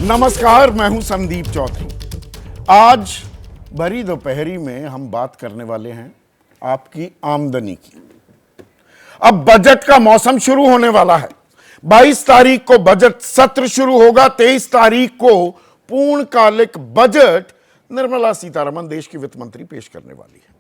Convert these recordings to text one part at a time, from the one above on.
नमस्कार, मैं हूं संदीप चौधरी। आज भरी दोपहरी में हम बात करने वाले हैं आपकी आमदनी की। अब बजट का मौसम शुरू होने वाला है। 22 तारीख को बजट सत्र शुरू होगा। 23 तारीख को पूर्णकालिक बजट निर्मला सीतारमण देश की वित्त मंत्री पेश करने वाली है।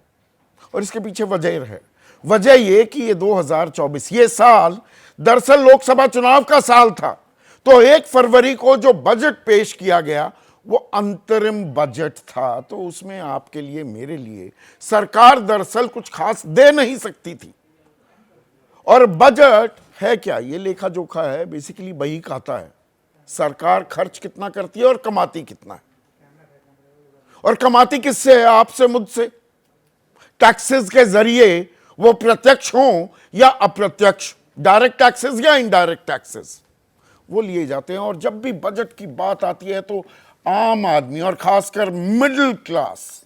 और इसके पीछे वजह है, वजह यह कि ये 2024 ये साल दरअसल लोकसभा चुनाव का साल था। तो 1 फरवरी को जो बजट पेश किया गया वो अंतरिम बजट था। तो उसमें आपके लिए, मेरे लिए सरकार दरअसल कुछ खास दे नहीं सकती थी। और बजट है क्या? ये लेखा जोखा है, बेसिकली वही खाता है सरकार खर्च कितना करती है और कमाती कितना है। और कमाती किससे है? आपसे, मुझसे। टैक्सेस के जरिए, वो प्रत्यक्ष हों या अप्रत्यक्ष, डायरेक्ट टैक्सेस या इनडायरेक्ट टैक्सेस, वो लिए जाते हैं। और जब भी बजट की बात आती है तो आम आदमी और खासकर मिडिल क्लास,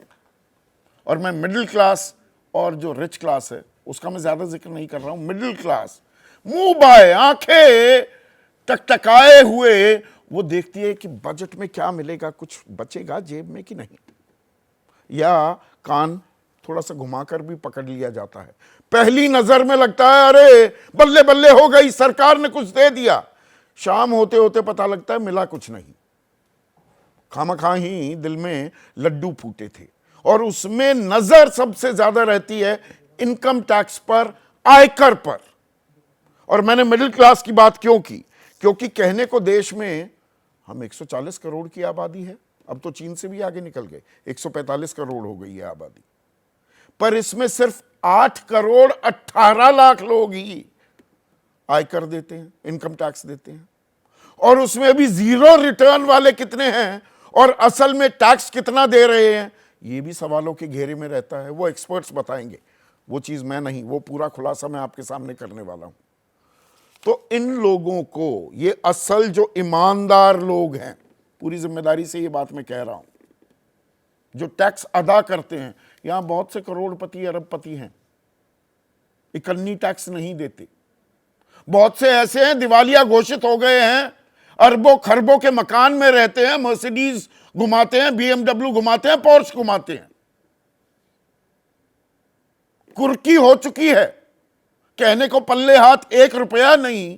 और मैं मिडिल क्लास और जो रिच क्लास है उसका मैं ज्यादा जिक्र नहीं कर रहा हूं, मिडिल क्लास मुंह बाए आंखें टकटकाए हुए वो देखती है कि बजट में क्या मिलेगा, कुछ बचेगा जेब में कि नहीं, या कान थोड़ा सा घुमाकर भी पकड़ लिया जाता है। पहली नजर में लगता है अरे बल्ले बल्ले हो गई, सरकार ने कुछ दे दिया। शाम होते होते पता लगता है मिला कुछ नहीं। खामखा ही दिल में लड्डू फूटे थे। और उसमें नजर सबसे ज्यादा रहती है इनकम टैक्स पर, आयकर पर। और मैंने मिडिल क्लास की बात क्यों की? क्योंकि कहने को देश में हम 140 करोड़ की आबादी है, अब तो चीन से भी आगे निकल गए, 145 करोड़ हो गई है आबादी। पर इसमें सिर्फ 8 करोड़ 18 लाख लोग ही आयकर देते हैं, इनकम टैक्स देते हैं। और उसमें भी जीरो रिटर्न वाले कितने हैं और असल में टैक्स कितना दे रहे हैं, ये भी सवालों के घेरे में रहता है। वो एक्सपर्ट्स बताएंगे, वो चीज मैं नहीं, वो पूरा खुलासा मैं आपके सामने करने वाला हूं। तो इन लोगों को, ये असल जो ईमानदार लोग हैं, पूरी जिम्मेदारी से ये बात मैं कह रहा हूं, जो टैक्स अदा करते हैं, यहां बहुत से करोड़पति अरबपति हैं, इकन्नी टैक्स नहीं देते। बहुत से ऐसे हैं दिवालिया घोषित हो गए हैं, अरबों खरबों के मकान में रहते हैं, मर्सिडीज घुमाते हैं, BMW घुमाते हैं, पोर्श घुमाते हैं। कुर्की हो चुकी है, कहने को पल्ले हाथ 1 रुपया नहीं,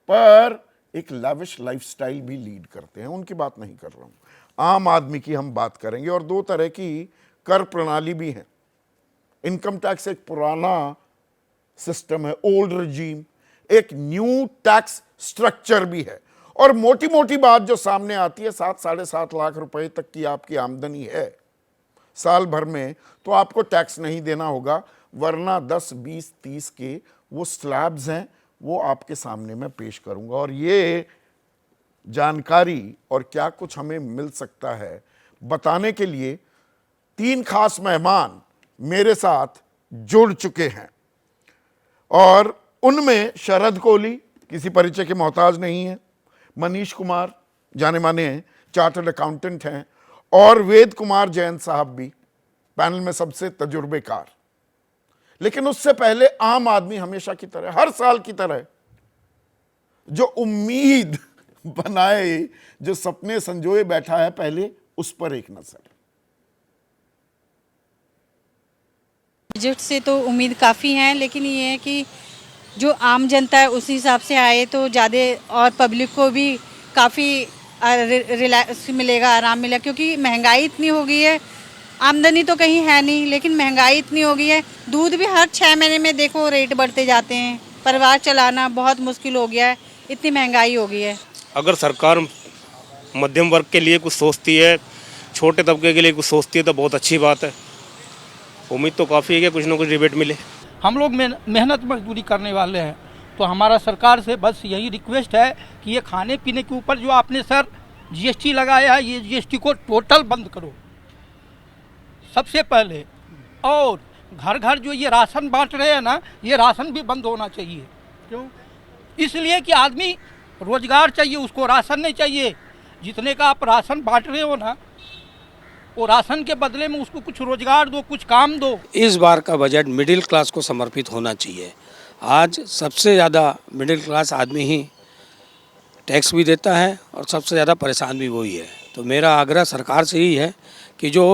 पर एक लाविश लाइफस्टाइल भी लीड करते हैं। उनकी बात नहीं कर रहा हूं, आम आदमी की हम बात करेंगे। और 2 तरह की कर प्रणाली भी है। इनकम टैक्स एक पुराना सिस्टम है, ओल्ड रजीम। एक न्यू टैक्स स्ट्रक्चर भी है। और मोटी मोटी बात जो सामने आती है, 7 साढ़े 7 लाख रुपए तक की आपकी आमदनी है साल भर में, तो आपको टैक्स नहीं देना होगा, वरना 10, 20, 30 के वो स्लैब्स हैं, वो आपके सामने मैं पेश करूंगा। और ये जानकारी और क्या कुछ हमें मिल सकता है बताने के लिए 3 खास मेहमान मेरे साथ जुड़ चुके हैं। और उनमें शरद कोहली किसी परिचय के मोहताज नहीं है, मनीष कुमार जाने माने हैं, चार्टर्ड अकाउंटेंट हैं, और वेद कुमार जैन साहब भी पैनल में सबसे तजुर्बेकार। लेकिन उससे पहले आम आदमी हमेशा की तरह, हर साल की तरह, जो उम्मीद बनाए, जो सपने संजोए बैठा है, पहले उस पर एक नजर। बजट से तो उम्मीद काफ़ी है, लेकिन ये है कि जो आम जनता है उस हिसाब से आए तो ज़्यादा, और पब्लिक को भी काफ़ी रिलैक्स मिलेगा, आराम मिलेगा। क्योंकि महंगाई इतनी हो गई है, आमदनी तो कहीं है नहीं, लेकिन महंगाई इतनी हो गई है। दूध भी हर 6 महीने में देखो रेट बढ़ते जाते हैं। परिवार चलाना बहुत मुश्किल हो गया है, इतनी महंगाई हो गई है। अगर सरकार मध्यम वर्ग के लिए कुछ सोचती है, छोटे तबके के लिए कुछ सोचती है, तो बहुत अच्छी बात है। उम्मीद तो काफ़ी है कि कुछ ना कुछ रिबेट मिले। हम लोग मेहनत मजदूरी करने वाले हैं, तो हमारा सरकार से बस यही रिक्वेस्ट है कि ये खाने पीने के ऊपर जो आपने सर GST लगाया है, ये GST को टोटल बंद करो सबसे पहले। और घर घर जो ये राशन बांट रहे हैं ना, ये राशन भी बंद होना चाहिए। क्यों? इसलिए कि आदमी रोजगार चाहिए, उसको राशन नहीं चाहिए। जितने का आप राशन बांट रहे हो ना, वो राशन के बदले में उसको कुछ रोजगार दो, कुछ काम दो। इस बार का बजट मिडिल क्लास को समर्पित होना चाहिए। आज सबसे ज़्यादा मिडिल क्लास आदमी ही टैक्स भी देता है और सबसे ज़्यादा परेशान भी वही है। तो मेरा आग्रह सरकार से ही है कि जो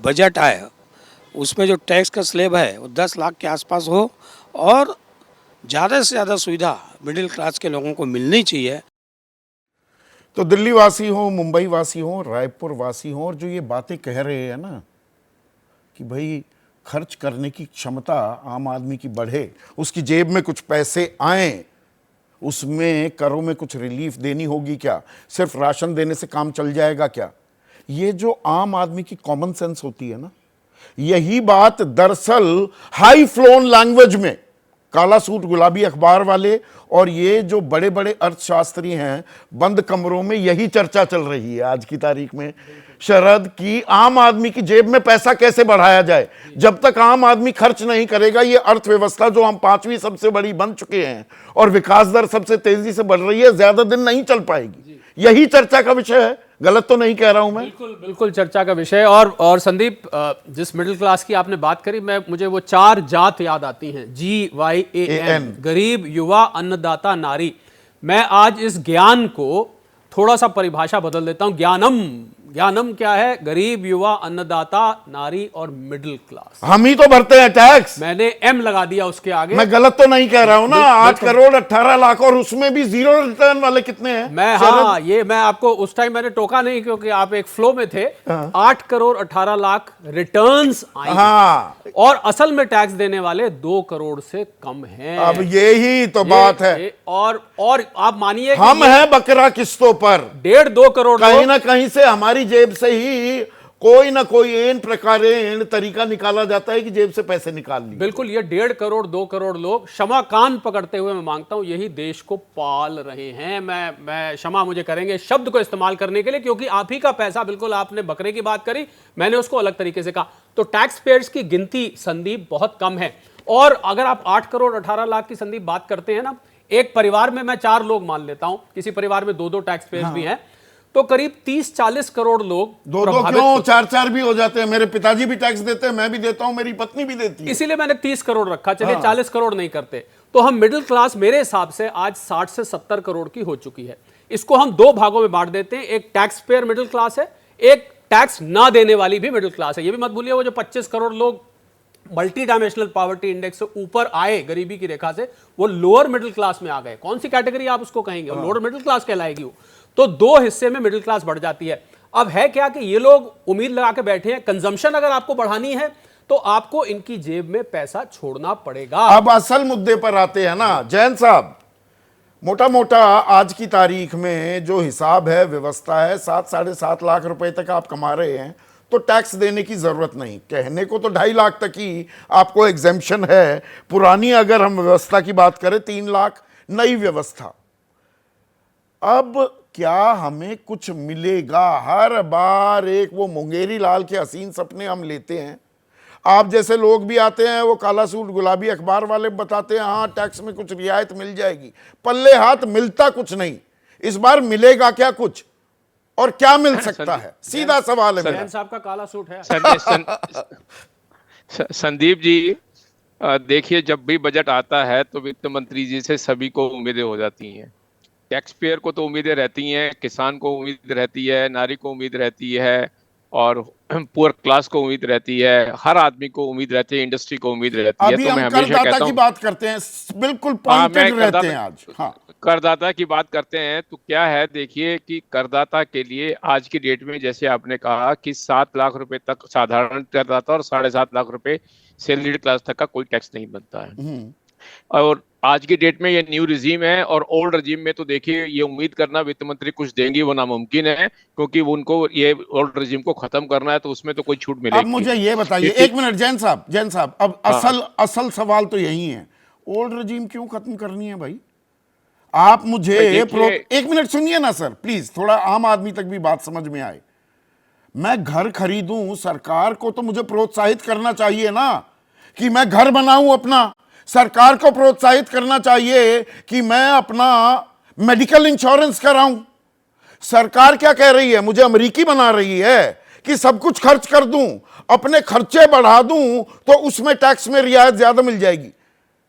बजट आए उसमें जो टैक्स का स्लैब है वो 10 लाख के आसपास हो और ज़्यादा से ज़्यादा सुविधा मिडिल क्लास के लोगों को मिलनी चाहिए। तो दिल्ली वासी हो, मुंबई वासी हो, रायपुर वासी हो, और जो ये बातें कह रहे हैं ना कि भाई खर्च करने की क्षमता आम आदमी की बढ़े, उसकी जेब में कुछ पैसे आए, उसमें करों में कुछ रिलीफ देनी होगी क्या, सिर्फ राशन देने से काम चल जाएगा क्या, ये जो आम आदमी की कॉमन सेंस होती है ना, यही बात दरअसल हाई फ्लोन लैंग्वेज में काला सूट गुलाबी अखबार वाले और ये जो बड़े बड़े अर्थशास्त्री हैं बंद कमरों में यही चर्चा चल रही है आज की तारीख में, शरद, की आम आदमी की जेब में पैसा कैसे बढ़ाया जाए। जब तक आम आदमी खर्च नहीं करेगा, ये अर्थव्यवस्था जो हम 5वीं सबसे बड़ी बन चुके हैं और विकास दर सबसे तेजी से बढ़ रही है, ज्यादा दिन नहीं चल पाएगी। यही चर्चा का विषय है, गलत तो नहीं कह रहा हूं मैं? बिल्कुल बिल्कुल चर्चा का विषय। और संदीप, जिस मिडिल क्लास की आपने बात करी, मुझे वो 4 जात याद आती हैं, GYAN, गरीब, युवा, अन्नदाता, नारी। मैं आज इस ज्ञान को थोड़ा सा परिभाषा बदल देता हूं। ज्ञानम क्या है? गरीब, युवा, अन्नदाता, नारी और मिडिल क्लास। हम ही तो भरते हैं टैक्स। मैंने M लगा दिया उसके आगे। मैं गलत तो नहीं कह रहा हूं ना? 8 करोड़ 18 लाख और उसमें भी 0 रिटर्न वाले कितने हैं? मैं आपको उस टाइम मैंने टोका नहीं क्योंकि आप एक फ्लो में थे। 8 करोड़ 18 लाख रिटर्न्स आए। हाँ, और असल में टैक्स देने वाले 2 करोड़ से कम हैं। अब यही तो बात है। और आप मानिए हम हैं बकरा किस्तों पर। 1.5-2 करोड़ कहीं ना कहीं से हमारी जेब से ही कोई ना कोई एन प्रकार तरीका निकाला जाता है कि जेब से पैसे निकाल लिए। बिल्कुल, ये 1.5 करोड़ 2 करोड़ लोग क्षमा कान पकड़ते हुए मैं मांगता हूं, यही देश को पाल रहे हैं। मैं क्षमा मुझे करेंगे शब्द को इस्तेमाल करने के लिए, क्योंकि आप ही का पैसा, बिल्कुल आपने बकरे की बात करी, मैंने उसको अलग तरीके से कहा। तो टैक्स पेयर्स की गिनती, संदीप, बहुत कम है। और अगर आप 8 करोड़ 18 लाख की, संदीप, बात करते हैं ना, एक परिवार में मैं 4 लोग मान लेता हूं, किसी परिवार में 2-2 टैक्स पेयर्स भी हैं, तो करीब 30-40 करोड़ लोग 2-2 क्यों 4-4 भी हो जाते हैं। मेरे पिताजी भी टैक्स देते हैं, मैं भी देता हूं, मेरी पत्नी भी देती है। इसीलिए मैंने 30 करोड़ रखा। चलिए 40 करोड़ नहीं करते। तो हम मिडिल क्लास मेरे हिसाब से आज 60 से 70 करोड़ की हो चुकी है। इसको हम 2 भागों में बांट देते हैं। एक टैक्स पेयर मिडिल क्लास है, एक टैक्स ना देने वाली भी मिडिल क्लास है। ये भी मत भूलिए, वो जो 25 करोड़ लोग मल्टी डायमेंशनल पॉवर्टी इंडेक्स से ऊपर आए, गरीबी की रेखा से, वो लोअर मिडिल क्लास में आ गए। कौन सी कैटेगरी आप उसको कहेंगे? लोअर मिडिल क्लास कहलाएगी वो। तो 2 हिस्से में मिडिल क्लास बढ़ जाती है। अब है क्या कि ये लोग उम्मीद लगा के बैठे हैं, कंजम्पशन अगर आपको बढ़ानी है तो आपको इनकी जेब में पैसा छोड़ना पड़ेगा। अब असल मुद्दे पर आते हैं ना जैन साहब। मोटा मोटा आज की तारीख में जो हिसाब है, व्यवस्था है, 7-7.5 लाख रुपए तक आप कमा रहे हैं तो टैक्स देने की जरूरत नहीं। कहने को तो 2.5 लाख तक ही आपको एग्जेम्पशन है। पुरानी अगर हम व्यवस्था की बात करें 3 लाख, नई व्यवस्था। अब क्या हमें कुछ मिलेगा? हर बार एक वो मुंगेरी लाल के हसीन सपने हम लेते हैं। आप जैसे लोग भी आते हैं, वो काला सूट गुलाबी अखबार वाले बताते हैं हाँ टैक्स में कुछ रियायत मिल जाएगी, पल्ले हाथ मिलता कुछ नहीं। इस बार मिलेगा क्या कुछ, और क्या मिल सकता है? सीधा सवाल है मेरा। साहब का काला सूट है। संदीप जी, देखिए, जब भी बजट आता है तो वित्त मंत्री जी से सभी को उम्मीदें हो जाती हैं। टैक्स पेयर को तो उम्मीदें रहती हैं, किसान को उम्मीद रहती है, नारी को उम्मीद रहती है, और पुअर क्लास को उम्मीद रहती है, हर आदमी को उम्मीद रहती है, इंडस्ट्री को उम्मीद रहती है। अभी तो मैं हम हमेशा कहता की हूं, बात करते हैं, बिल्कुल पॉइंटेड रहते हैं आज। हाँ, करदाता की बात करते हैं तो क्या है, देखिए कि करदाता के लिए आज की डेट में, जैसे आपने कहा कि 7 लाख रुपए तक साधारण करदाता और 7.5 लाख रुपए सैलरीड क्लास तक का कोई टैक्स नहीं बनता है। और आज की डेट में ये न्यू रिजीम है, और ओल्ड रिजीम में तो देखिए ये उम्मीद करना वित्त मंत्री कुछ देंगी वो नामुमकिन है, क्योंकि उनको ये ओल्ड रिजीम को खत्म करना है, तो उसमें तो कोई छूट मिलेगी। अब मुझे ये बताइए, 1 मिनट जैन साहब, अब असल सवाल तो यही है, ओल्ड रिजीम क्यों खत्म करनी है भाई? आप मुझे 1 मिनट सुनिए ना सर प्लीज, थोड़ा आम आदमी तक भी बात समझ में आए। मैं घर खरीदूं, सरकार को तो मुझे प्रोत्साहित करना चाहिए ना कि मैं घर बनाऊं अपना। सरकार को प्रोत्साहित करना चाहिए कि मैं अपना मेडिकल इंश्योरेंस कराऊं। सरकार क्या कह रही है? मुझे अमेरिकी बना रही है कि सब कुछ खर्च कर दूं, अपने खर्चे बढ़ा दूं तो उसमें टैक्स में रियायत ज्यादा मिल जाएगी।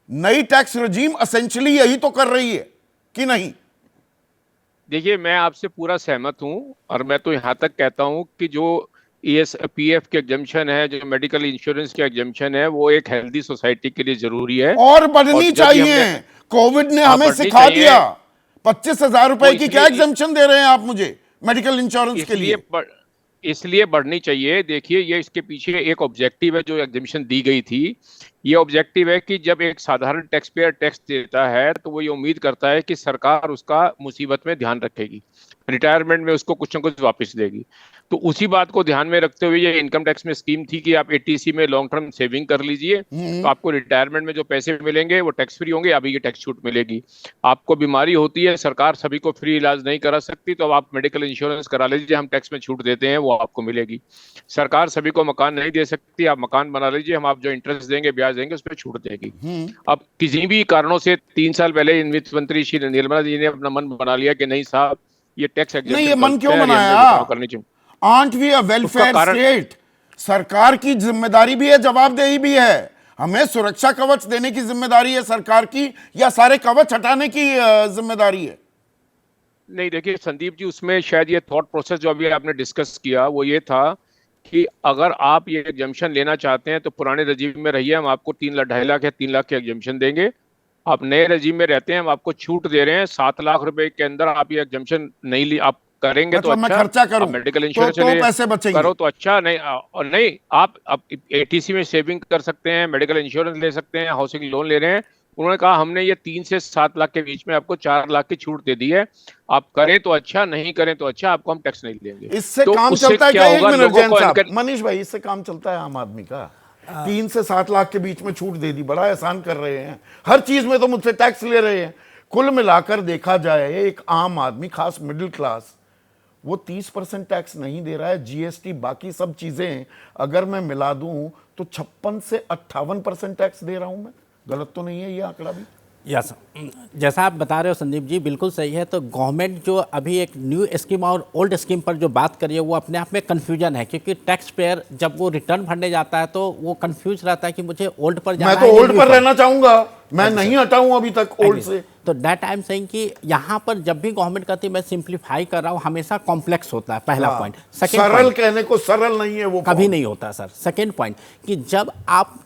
नई टैक्स रजीम एसेंशियली यही तो कर रही है कि नहीं? देखिए, मैं आपसे पूरा सहमत हूँ और मैं तो यहाँ तक कहता हूँ कि जो ES PF के एग्जम्पशन है, जो मेडिकल इंश्योरेंस के एग्जम्पशन है, वो एक हेल्दी सोसाइटी के लिए जरूरी है। और और बढ़नी जब भी हमने चाहिए। कोविड ने हाँ, हमें बढ़नी सिखा चाहिए। दिया। 25,000 रुपए वो की क्या इसलिए एग्जम्पशन दे रहे हैं आप मुझे मेडिकल इंश्योरेंस के इसलिए लिए? इसलिए बढ़नी चाहिए। देखिए, ये इसके पीछे एक ऑब्जेक्टिव है जो एग्जीबिशन दी गई थी। ये ऑब्जेक्टिव है कि जब एक साधारण टैक्स पेयर टैक्स देता है तो वो ये उम्मीद करता है कि सरकार उसका मुसीबत में ध्यान रखेगी, रिटायरमेंट में उसको कुछ ना कुछ वापस देगी। तो उसी बात को ध्यान में रखते हुए ये इनकम टैक्स में स्कीम थी कि आप ATC में लॉन्ग टर्म सेविंग कर लीजिए, तो आपको रिटायरमेंट में जो पैसे मिलेंगे वो टैक्स फ्री होंगे। अभी ये टैक्स छूट मिलेगी। आपको बीमारी होती है, सरकार सभी को फ्री इलाज नहीं करा सकती, तो अब आप मेडिकल इंश्योरेंस करा लीजिए, हम टैक्स में छूट देते हैं, वो आपको मिलेगी। सरकार सभी को मकान नहीं दे सकती, आप मकान बना लीजिए, हम आप जो इंटरेस्ट देंगे, ब्याज देंगे, उस पर छूट देगी। अब किसी भी कारणों से 3 साल पहले वित्त मंत्री श्री निर्मला जी ने अपना मन बना लिया कि नहीं साहब, ये टैक्स नहीं, ये मन क्यों एग्जेम्पशन बनाया? करनी चाहिए। आंट वी अ वेलफेयर कारण- स्टेट? सरकार की जिम्मेदारी भी है, जवाबदेही भी है। हमें सुरक्षा कवच देने की जिम्मेदारी है सरकार की, या सारे कवच हटाने की जिम्मेदारी है? नहीं, देखिए संदीप जी, उसमें शायद ये थॉट प्रोसेस जो अभी आपने डिस्कस किया वो ये था कि अगर आप ये एग्जम्पशन लेना चाहते हैं तो पुराने रजीम में रहिए, हम आपको 2.5 लाख या 3 लाख के एग्जम्पशन देंगे। आप नए रजीम में रहते हैं, हम आपको छूट दे रहे हैं, 7 लाख रुपए के अंदर आप ये एग्जम्पशन नहीं ली आप करेंगे तो मतलब मैं अच्छा, खर्चा करूं आप मेडिकल तो इंश्योरेंस पैसे बचेंगे। करो तो अच्छा, नहीं और नहीं आप ATC में सेविंग कर सकते हैं, मेडिकल इंश्योरेंस ले सकते हैं, हाउसिंग लोन ले रहे हैं। उन्होंने कहा हमने ये 3 से 7 लाख के बीच में आपको 4 लाख की छूट दे दी है, आप करें तो अच्छा, नहीं करें तो अच्छा, आपको हम टैक्स नहीं देंगे। इससे तो काम उससे चलता है क्या क्या? एक होगा, मिनट लोगों जैन को साहब, इनका- मनीष भाई, इससे काम चलता है आम आदमी का? 3 से 7 लाख के बीच में छूट दे दी, बड़ा एहसान कर रहे हैं। हर चीज में तो मुझसे टैक्स ले रहे हैं। कुल मिलाकर देखा जाए, एक आम आदमी, खास मिडिल क्लास, वो 30% टैक्स नहीं दे रहा है। GST बाकी सब चीजें अगर मैं मिला दूं तो 56 से 58% टैक्स दे रहा हूं मैं। गलत तो नहीं है ये आंकड़ा भी? यस, जैसा आप बता रहे हो संदीप जी, बिल्कुल सही है। तो गवर्नमेंट जो अभी एक न्यू स्कीम और ओल्ड स्कीम पर जो बात करी है वो अपने आप में कन्फ्यूजन है, क्योंकि टैक्स पेयर जब वो रिटर्न भरने जाता है तो वो कंफ्यूज रहता है कि मुझे ओल्ड पर जाना मैं तो है या ओल्ड न्यू पर रहना चाहूंगा, मैं नहीं हटाऊं अभी तक ओल्ड से। तो दैट आई एम सेइंग कि यहाँ पर जब भी गवर्नमेंट कहती है, मैं सिंप्लीफाई कर रहा हूँ, हमेशा कॉम्प्लेक्स होता है, पहला पॉइंट। सेकेंड, सरल कहने को सरल नहीं है वो, कभी नहीं होता सर। सेकेंड पॉइंट कि जब आप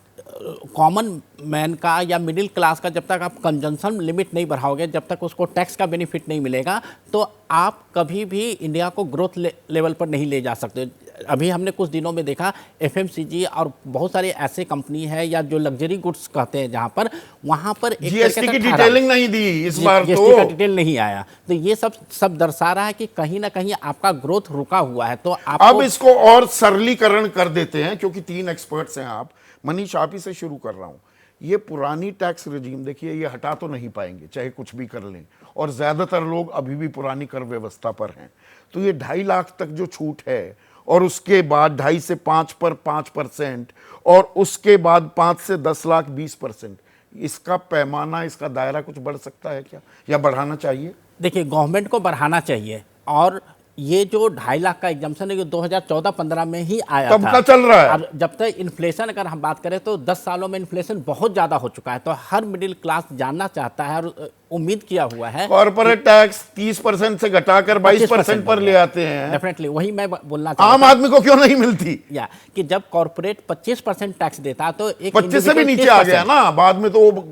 कॉमन मैन का या मिडिल क्लास का, जब तक आप कंजम्पशन लिमिट नहीं बढ़ाओगे, जब तक उसको टैक्स का बेनिफिट नहीं मिलेगा, तो आप कभी भी इंडिया को ग्रोथ लेवल पर नहीं ले जा सकते। अभी हमने कुछ दिनों में देखा FMCG और बहुत सारी ऐसे कंपनी है या जो लग्जरी गुड्स कहते हैं, जहां पर वहां पर एक GST की डिटेलिंग नहीं दी इस बार, GST का तो डिटेल नहीं आया। तो ये सब दर्शा रहा है कि कहीं ना कहीं आपका ग्रोथ रुका हुआ है। तो अब आपको इसको और सरलीकरण कर देते हैं, क्योंकि 3 एक्सपर्ट्स हैं आप। मनीष, आप ही से शुरू कर रहा हूं। ये पुरानी टैक्स रेजिम देखिए, ये हटा तो नहीं पाएंगे चाहे कुछ भी कर लें, और ज्यादातर लोग अभी भी पुरानी कर व्यवस्था पर हैं। तो ये 2.5 लाख तक जो छूट है, और उसके बाद 2.5 से 5 पर 5%, और उसके बाद 5 से 10 लाख 20%, इसका पैमाना, इसका दायरा कुछ बढ़ सकता है क्या, या बढ़ाना चाहिए? देखिए, गवर्नमेंट को बढ़ाना चाहिए। और ये जो 2.5 लाख का एग्जम्पशन है, ये 2014-15 में ही आया तब था। का चल रहा है। और जब तक इन्फ्लेशन, अगर हम बात करें तो 10 सालों में इन्फ्लेशन बहुत ज़्यादा हो चुका है। तो हर मिडिल क्लास जानना चाहता है और उम्मीद किया हुआ है। कॉर्पोरेट टैक्स 30% से घटाकर 22% पर ले आते हैं। डेफिनेटली, वही मैं बोलना चाहता आम आदमी को क्यों नहीं मिलती? या कि जब कॉर्पोरेट 25% टैक्स देता है तो एक 25 से भी individual नीचे आ गया 30%। ना, बाद में तो वो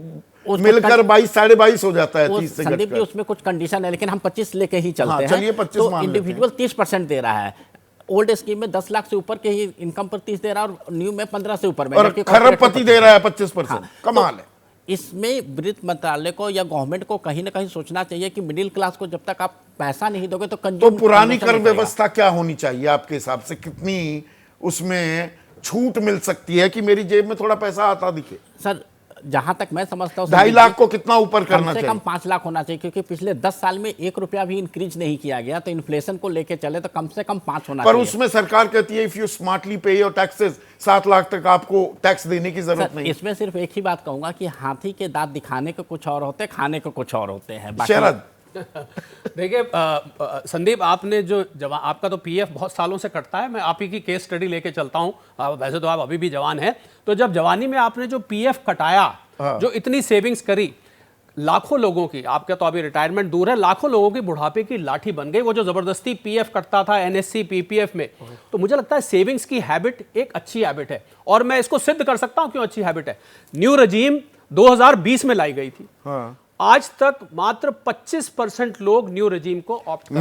उसमें मिलकर 22, 22.5 हो जाता है, वो 30 से संदीप जी, घटकर। उसमें कुछ कंडीशन है, लेकिन हम 25 लेके ही चलते हाँ, हैं। चलिए 25 तो मान लेते हैं। इंडिविजुअल 30% दे रहा है। ओल्ड स्कीम में 10 लाख से ऊपर के ही इनकम पर 30 दे रहा है, और न्यू में 15 से ऊपर में, और जबकि corporate खरबपति पर दे रहा है 25%। हाँ, कमाल तो है। इसमें वित्त मंत्रालय को या गवर्नमेंट को कहीं ना कहीं सोचना चाहिए कि मिडिल क्लास को जब तक आप पैसा नहीं दोगे तो तो कंज्यूम पुरानी कर नहीं करेगा। व्यवस्था क्या होनी चाहिए आपके हिसाब से? कितनी उसमें छूट मिल सकती है कि मेरी जेब में थोड़ा पैसा आता दिखे? सर, जहां तक मैं समझता हूँ 2.5 लाख को कितना ऊपर करना कम से चाहिए? कम 5 लाख होना चाहिए, क्योंकि पिछले 10 साल में 1 रुपया भी इंक्रीज नहीं किया गया। तो इन्फ्लेशन को लेके चले तो कम से कम 5 होना पर चाहिए। उसमें सरकार कहती है इफ यू स्मार्टली पे योर टैक्सेस, 7 लाख तक आपको टैक्स देने की जरूरत सर, नहीं। इसमें सिर्फ एक ही बात कहूंगा कि हाथी के दांत दिखाने के कुछ और होते हैं, खाने के कुछ और होते हैं। बाकी- शरद, देखिए संदीप, आपने जो जवान, आपका तो पीएफ बहुत सालों से कटता है, मैं आप ही की केस स्टडी लेके चलता हूं। वैसे तो आप अभी भी जवान हैं, तो जब जवानी में आपने जो पीएफ कटाया, जो इतनी सेविंग्स करी, लाखों लोगों की, आपका तो अभी रिटायरमेंट दूर है, लाखों लोगों की बुढ़ापे की लाठी बन गई। वो जो जबरदस्ती पीएफ कटता था एनएससी पीपीएफ में, तो मुझे लगता है सेविंग्स की हैबिट एक अच्छी हैबिट है, और मैं इसको सिद्ध कर सकता हूं क्यों अच्छी हैबिट है। न्यू रजीम 2020 में लाई गई थी। आज तक मात्र 25% लोग न्यू रजीम को ऑप्ट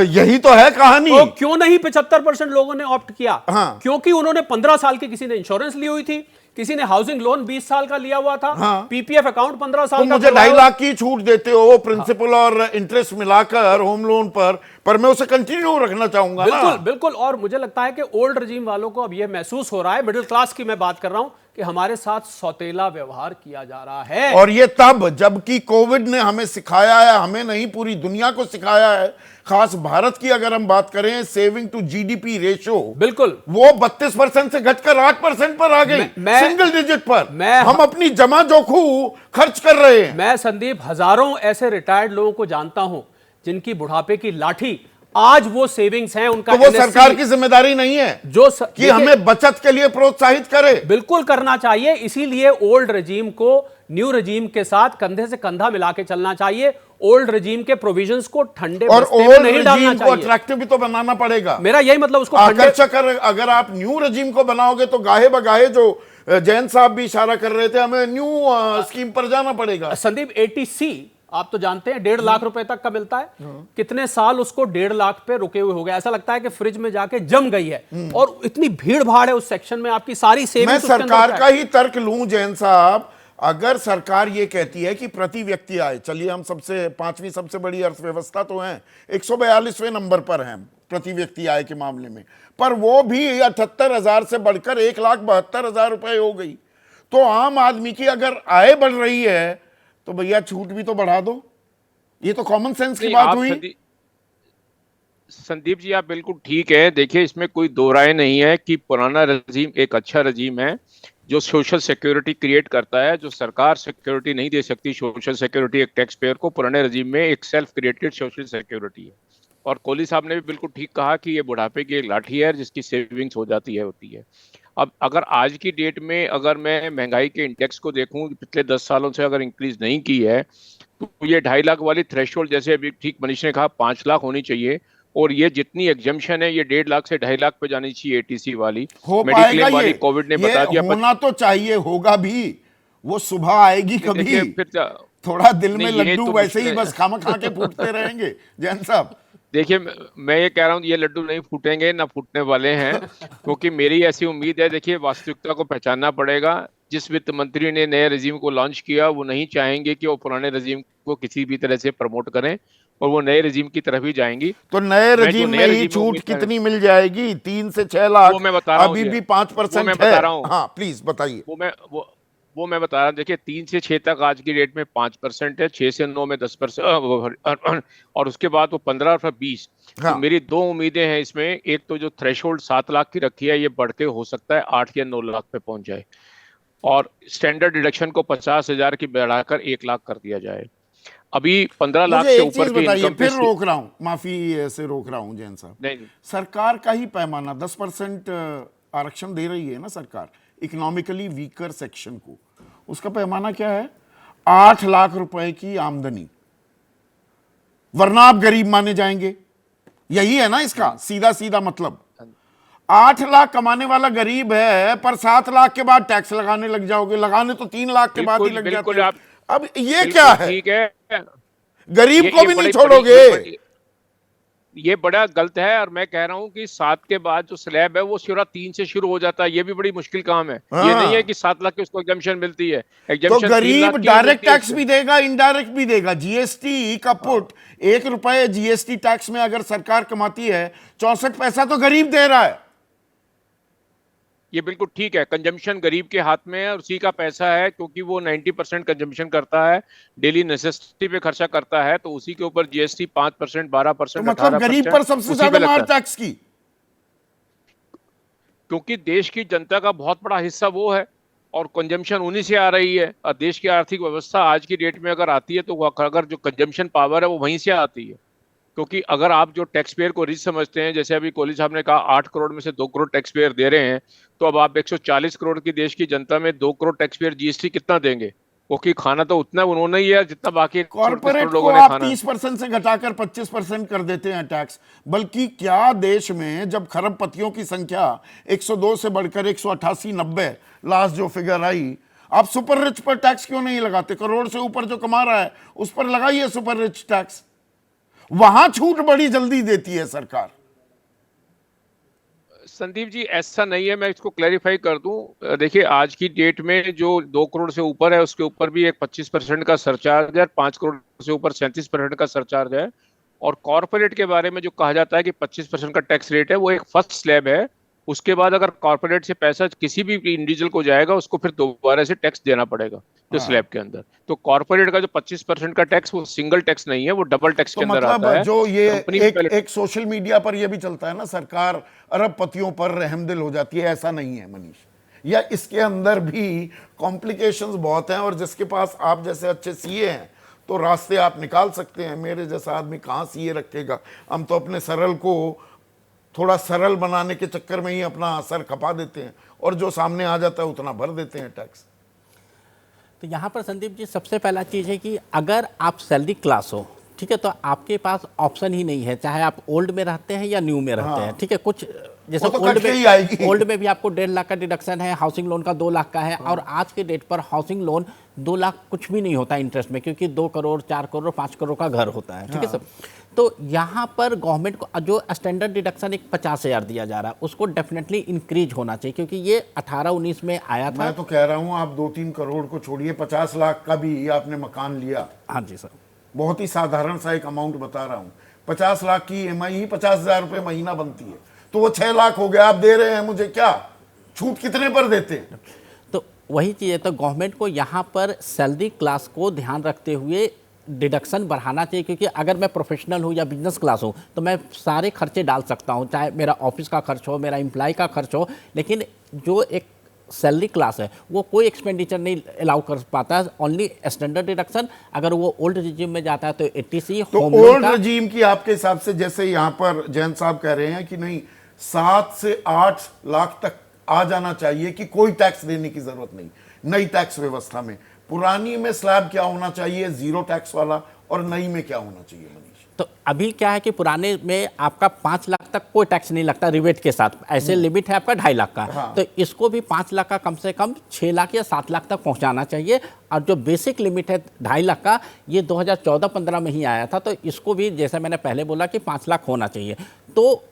यही तो है कहानी। तो क्यों नहीं 75% लोगों ने ऑप्ट किया? हाँ। क्योंकि उन्होंने 15 साल की किसी ने इंश्योरेंस ली हुई थी, किसी ने हाउसिंग लोन 20 साल का लिया हुआ था, हाँ। पीपीएफ अकाउंट 15 साल तो का। मुझे 2.5 लाख की छूट देते हो प्रिंसिपल और इंटरेस्ट मिलाकर होम लोन पर मैं उसे कंटिन्यू रखना चाहूंगा ना। बिल्कुल बिल्कुल। और मुझे लगता है कि ओल्ड रजीम वालों को अब यह महसूस हो रहा है, मिडिल क्लास की मैं बात कर रहा हूं, कि हमारे साथ सौतेला व्यवहार किया जा रहा है। और ये तब जबकि कोविड ने हमें सिखाया है, हमें नहीं पूरी दुनिया को सिखाया है, खास भारत की अगर हम बात करें, सेविंग टू जीडीपी रेशो, बिल्कुल, वो 32% से घटकर 8% पर आ गई, सिंगल डिजिट पर। हम अपनी जमा जोखू खर्च कर रहे हैं। मैं संदीप हजारों ऐसे रिटायर्ड लोगों को जानता हूं जिनकी बुढ़ापे की लाठी आज वो सेविंग्स हैं उनका। तो वो सरकार की जिम्मेदारी नहीं है कि हमें बचत के लिए प्रोत्साहित करे? बिल्कुल करना चाहिए। इसीलिए ओल्ड रजीम को न्यू रजीम के साथ कंधे से कंधा मिला के चलना चाहिए। ओल्ड रजीम के प्रोविजंस को ठंडे और बस्ते में ओल्ड नहीं डालना रजीम को चाहिए। अट्रैक्टिव भी तो बनाना पड़ेगा। मेरा यही मतलब, उसको आकर्षक। अगर आप न्यू रजीम को बनाओगे तो गाहे बगाहे, जो जैन साहब भी इशारा कर रहे थे, हमें न्यू स्कीम पर जाना पड़ेगा। संदीप, एटीसी आप तो जानते हैं 1.5 लाख रुपए तक का मिलता है। कितने साल उसको 1.5 लाख पे रुके हुए हो गए, ऐसा लगता है कि फ्रिज में जाके जम गई है। और इतनी भीड़ भाड़ है उस सेक्शन में, आपकी सारी सेविंग्स। मैं सरकार का ही तर्क लूं जैन साहब, अगर सरकार ये कहती है कि प्रति व्यक्ति आय, चलिए हम सबसे 5वीं सबसे बड़ी अर्थव्यवस्था तो है, 142वें नंबर पर हैं प्रति व्यक्ति आय के मामले में, पर वो भी 78,000 से बढ़कर 1,72,000 रुपए हो गई। तो आम आदमी की अगर आय बढ़ रही है तो भैया छूट भी तो बढ़ा दो। ये तो कॉमन सेंस की बात हुई। संदीप जी, आप बिल्कुल ठीक है। देखिए, इसमें कोई दो राय नहीं है कि पुराना रजीम एक अच्छा रजीम है जो सोशल सिक्योरिटी क्रिएट करता है। जो सरकार सिक्योरिटी नहीं दे सकती, सोशल सिक्योरिटी एक टैक्स पेयर को, पुराने रजीम में एक सेल्फ क्रिएटेड सोशल सिक्योरिटी है। और कोहली साहब ने भी बिल्कुल ठीक कहा कि ये बुढ़ापे की एक लाठी है जिसकी सेविंग्स हो जाती है, होती है। अब अगर आज की डेट में अगर मैं महंगाई के इंडेक्स को देखूं, पिछले 10 सालों से अगर इंक्रीज नहीं की है, तो ये 2.5 लाख वाली थ्रेशोल्ड, जैसे अभी ठीक मनीष ने कहा, 5 लाख होनी चाहिए। और ये जितनी एग्जम्पशन है, ये 1.5 लाख से 2.5 लाख पे जानी चाहिए एटीसी वाली। हो पाएगा वाली कोविड ने बता दिया, होना तो चाहिए, होगा भी। वो सुबह आएगी कभी, फिर थोड़ा दिल में लड्डू तो वैसे ही बस खाम खा के फूटते रहेंगे। जैन साहब, देखिए, मैं ये कह रहा हूँ, ये लड्डू नहीं फूटेंगे, ना फूटने वाले हैं, क्योंकि मेरी ऐसी उम्मीद है। देखिए, वास्तविकता को पहचानना पड़ेगा। जिस वित्त मंत्री ने नए रजीम को लॉन्च किया, वो नहीं चाहेंगे कि वो पुराने रजीम को किसी भी तरह से प्रमोट करें, और वो नए रजीम की तरफ ही जाएंगी। तो नए रजीम में ही छूट कितनी मिल जाएगी? 3 से 6 लाख। वो मैं बता रहा हूँ, अभी भी 5% है। हाँ, प्लीज बताइए। वो मैं बता रहा हूँ। देखिए, 3 से 6 तक आज की डेट में 5% है, 6 से 9 में 10%, और उसके बाद वो 15 और 20। हाँ। तो मेरी 2 उम्मीदें हैं इसमें। एक तो जो थ्रेशोल्ड 7 लाख की रखी है, ये बढ़ के हो सकता है 8 या 9 लाख पे पहुंच जाए, और स्टैंडर्ड डिडक्शन को 50,000 की बढ़ाकर 1 लाख कर दिया जाए। अभी 15 लाख से ऊपर की इनकम फिर रोक रहा हूं, माफी से रोक रहा हूं जैन साहब। नहीं, सरकार का ही पैमाना 10% आरक्षण दे रही है ना सरकार इकोनॉमिकली वीकर सेक्शन को। उसका पैमाना क्या है? 8 लाख रुपए की आमदनी, वरना आप गरीब माने जाएंगे। यही है ना इसका सीधा सीधा मतलब। 8 लाख कमाने वाला गरीब है, पर 7 लाख के बाद टैक्स लगाने लग जाओगे। लगाने तो 3 लाख के बाद ही लग जाते हैं। अब ये क्या है? ठीक है, गरीब को भी नहीं छोड़ोगे। ये बड़ा गलत है। और मैं कह रहा हूं कि 7 के बाद जो स्लैब है वो सिर्फ 3 से शुरू हो जाता है। ये भी बड़ी मुश्किल काम है। ये नहीं है कि 7 लाख की उसको एग्जम्पशन मिलती है। तो गरीब डायरेक्ट टैक्स भी देगा, इनडायरेक्ट भी देगा। जीएसटी का पुट 1 रुपए जीएसटी टैक्स में अगर सरकार कमाती है, 64 पैसा तो गरीब दे रहा है। ये बिल्कुल ठीक है। कंजम्पशन गरीब के हाथ में है और उसी का पैसा है, क्योंकि वो 90% कंजम्पशन करता है, डेली नेसेसिटी पे खर्चा करता है, तो उसी के ऊपर जीएसटी 5%, 12%, तो मतलब गरीब पर सबसे ज्यादा मार टैक्स की। क्योंकि देश की जनता का बहुत बड़ा हिस्सा वो है और कंजम्पशन उन्हीं से आ रही है। और देश की आर्थिक व्यवस्था आज की डेट में अगर आती है तो अगर जो कंजम्पशन पावर है वो वहीं से आती है। क्योंकि अगर आप जो टैक्स पेयर को रिच समझते हैं, जैसे अभी कोहली साहब ने कहा 8 करोड़ में से 2 करोड़ टैक्स पेयर दे रहे हैं, तो अब आप 140 करोड़ की देश की जनता में 2 करोड़ टैक्स पेयर जीएसटी कितना देंगे? वो कि खाना तो उतना उन्होंने ही है जितना बाकी 34 कॉर्पोरेट करोड़ को लोगों ने आप खाना है। 30% से घटाकर 25% कर देते हैं टैक्स। बल्कि क्या देश में जब खरबपतियों की संख्या 102 से बढ़कर 188, 90 लास्ट जो फिगर आई, आप सुपर रिच पर टैक्स क्यों नहीं लगाते? करोड़ से ऊपर जो कमा रहा है उस पर लगाइए सुपर रिच टैक्स। वहां छूट बड़ी जल्दी देती है सरकार। संदीप जी, ऐसा नहीं है, मैं इसको क्लैरिफाई कर दूं। देखिए, आज की डेट में जो 2 करोड़ से ऊपर है उसके ऊपर भी एक 25% का सरचार्ज है, 5 करोड़ से ऊपर 37% का सरचार्ज है। और कॉर्पोरेट के बारे में जो कहा जाता है कि 25% का टैक्स रेट है, वो एक फर्स्ट स्लैब है। उसके बाद अगर कॉर्पोरेट से पैसा किसी भी इंडिविजुअल को जाएगा, उसको फिर दोबारा से टैक्स देना पड़ेगा जो स्लैब के अंदर। तो कॉर्पोरेट का जो 25% का टैक्स, वो सिंगल टैक्स नहीं है, वो डबल टैक्स तो के अंदर मतलब आता है। जो ये कंपनी एक सोशल मीडिया पर ये भी चलता है ना, सरकार अरबपतियों पर रहमदिल हो जाती है, ऐसा नहीं है मनीष। या इसके अंदर भी कॉम्प्लिकेशंस बहुत हैं, और जिसके पास आप जैसे अच्छे सीए हैं तो रास्ते आप निकाल सकते हैं। मेरे जैसा आदमी कहाँ सीए रखेगा? हम तो अपने सरल को थोड़ा सरल बनाने के चक्कर में ही अपना सर खपा देते हैं, और जो सामने आ जाता है उतना भर देते हैं टैक्स। तो यहाँ पर संदीप जी सबसे पहला चीज़ है कि अगर आप सैलरी क्लास हो, ठीक है, तो आपके पास ऑप्शन ही नहीं है, चाहे आप ओल्ड में रहते हैं या न्यू में रहते हैं, ठीक है। कुछ जैसे वो तो कट के ही आएगी। ओल्ड में भी आपको 1.5 लाख का डिडक्शन है, हाउसिंग लोन का 2 लाख का है। और आज के डेट पर हाउसिंग लोन 2 लाख कुछ भी नहीं होता इंटरेस्ट में, क्योंकि 2 करोड़ 4 करोड़ 5 करोड़ का घर होता है, ठीक है सब। तो यहाँ पर गवर्नमेंट को जो स्टैंडर्ड डिडक्शन एक 50,000 दिया जा रहा है, उसको डेफिनेटली इंक्रीज होना चाहिए, क्योंकि ये 18-19 में आया था। मैं तो कह रहा हूं, आप 2-3 करोड़ को छोड़िए, 50 लाख का भी आपने मकान लिया, हाँ जी सर, बहुत ही साधारण सा एक अमाउंट बता रहा हूं, 50 लाख की ईएमआई ही 50,000 रुपए महीना बनती है, तो वो 6 लाख हो गया। आप दे रहे हैं मुझे क्या छूट? कितने पर देते हैं? तो वही चीज़ है। तो गवर्नमेंट को यहाँ पर सैलरी क्लास को ध्यान रखते हुए डिडक्शन बढ़ाना चाहिए, क्योंकि अगर मैं प्रोफेशनल हूँ या बिजनेस क्लास हूँ तो मैं सारे खर्चे डाल सकता हूँ, चाहे मेरा ऑफिस का खर्च हो, मेरा एम्प्लॉय का खर्च हो। लेकिन जो एक सैलरी क्लास है वो कोई एक्सपेंडिचर नहीं अलाउ कर पाता है, ओनली स्टैंडर्ड डिडक्शन। अगर वो ओल्ड रिजीम में जाता है तो 80C। तो ओल्ड रिजीम की आपके हिसाब से, जैसे यहाँ पर जैन साहब कह रहे हैं कि नहीं 7 से 8 लाख तक आ जाना चाहिए कि कोई टैक्स देने की जरूरत नहीं नई टैक्स व्यवस्था में। पुरानी में स्लैब क्या होना चाहिए, 0 टैक्स वाला, और नई में क्या होना चाहिए मनीष? तो अभी क्या है कि पुराने में आपका 5 लाख तक कोई टैक्स नहीं लगता रिबेट के साथ, ऐसे लिमिट है आपका 2.5 लाख का। हाँ। तो इसको भी 5 लाख का कम से कम 6 लाख या 7 लाख तक पहुंचाना चाहिए। और जो बेसिक लिमिट है 2.5 लाख का, ये 2014-15 में ही आया था, तो इसको भी जैसे मैंने पहले बोला कि 5 लाख होना चाहिए। तो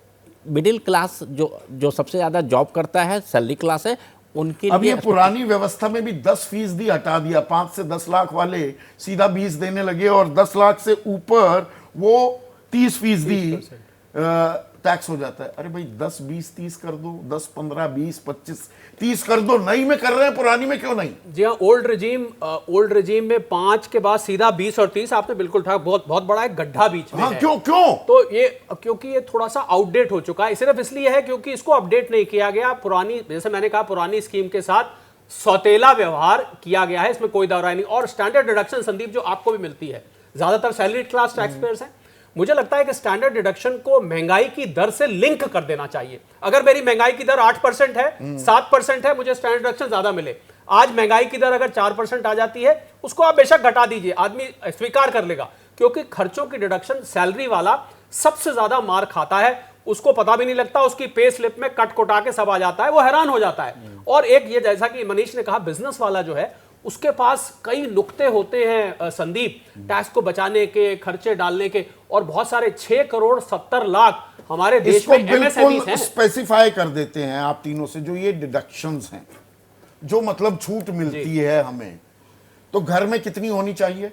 मिडिल क्लास जो सबसे ज़्यादा जॉब करता है, सैलरी क्लास है, उनके अब लिए ये पुरानी व्यवस्था में भी 10% हटा दिया, 5 से 10 लाख वाले सीधा 20 देने लगे, और 10 लाख से ऊपर वो 30% टैक्स हो जाता है। अरे भाई 10, 20, 30 कर दो, 10, 15, 20, 25, 30 कर दो। नई में कर रहे हैं, पुरानी में क्यों नहीं? जी हाँ, ओल्ड रिजीम में 5 के बाद सीधा 20 और 30, आपने बिल्कुल ठा बहुत बड़ा एक गड्ढा बीच में हाँ, है। क्यों? तो ये क्योंकि ये थोड़ा सा आउटडेट हो चुका है, सिर्फ इसलिए है क्योंकि इसको अपडेट नहीं किया गया। पुरानी, जैसे मैंने कहा, पुरानी स्कीम के साथ सौतेला व्यवहार किया गया है, इसमें कोई दौराई नहीं। और स्टैंडर्ड डिडक्शन संदीप जो आपको भी मिलती है, ज्यादातर सैलरी क्लास टैक्स पेयर्स हैं, मुझे लगता है कि स्टैंडर्ड डिडक्शन को महंगाई की दर से लिंक कर देना चाहिए। अगर मेरी महंगाई की दर 8% है, 7% है, मुझे स्टैंडर्ड डिडक्शन ज्यादा मिले। आज महंगाई की दर अगर 4% आ जाती है, उसको आप बेशक घटा दीजिए, आदमी स्वीकार कर लेगा, क्योंकि खर्चों की डिडक्शन सैलरी वाला सबसे ज्यादा मार खाता है। उसको पता भी नहीं लगता, उसकी पे स्लिप में कट कोटा के सब आ जाता है, वो हैरान हो जाता है। और एक ये, जैसा कि मनीष ने कहा, बिजनेस वाला जो है उसके पास कई नुक्ते होते हैं संदीप, टैक्स को बचाने के, खर्चे डालने के, और बहुत सारे 6 करोड़ 70 लाख हमारे देश में बिल्कुल स्पेसिफाई कर देते हैं आप तीनों से, जो ये डिडक्शंस हैं, जो मतलब छूट मिलती है हमें, तो घर में कितनी होनी चाहिए?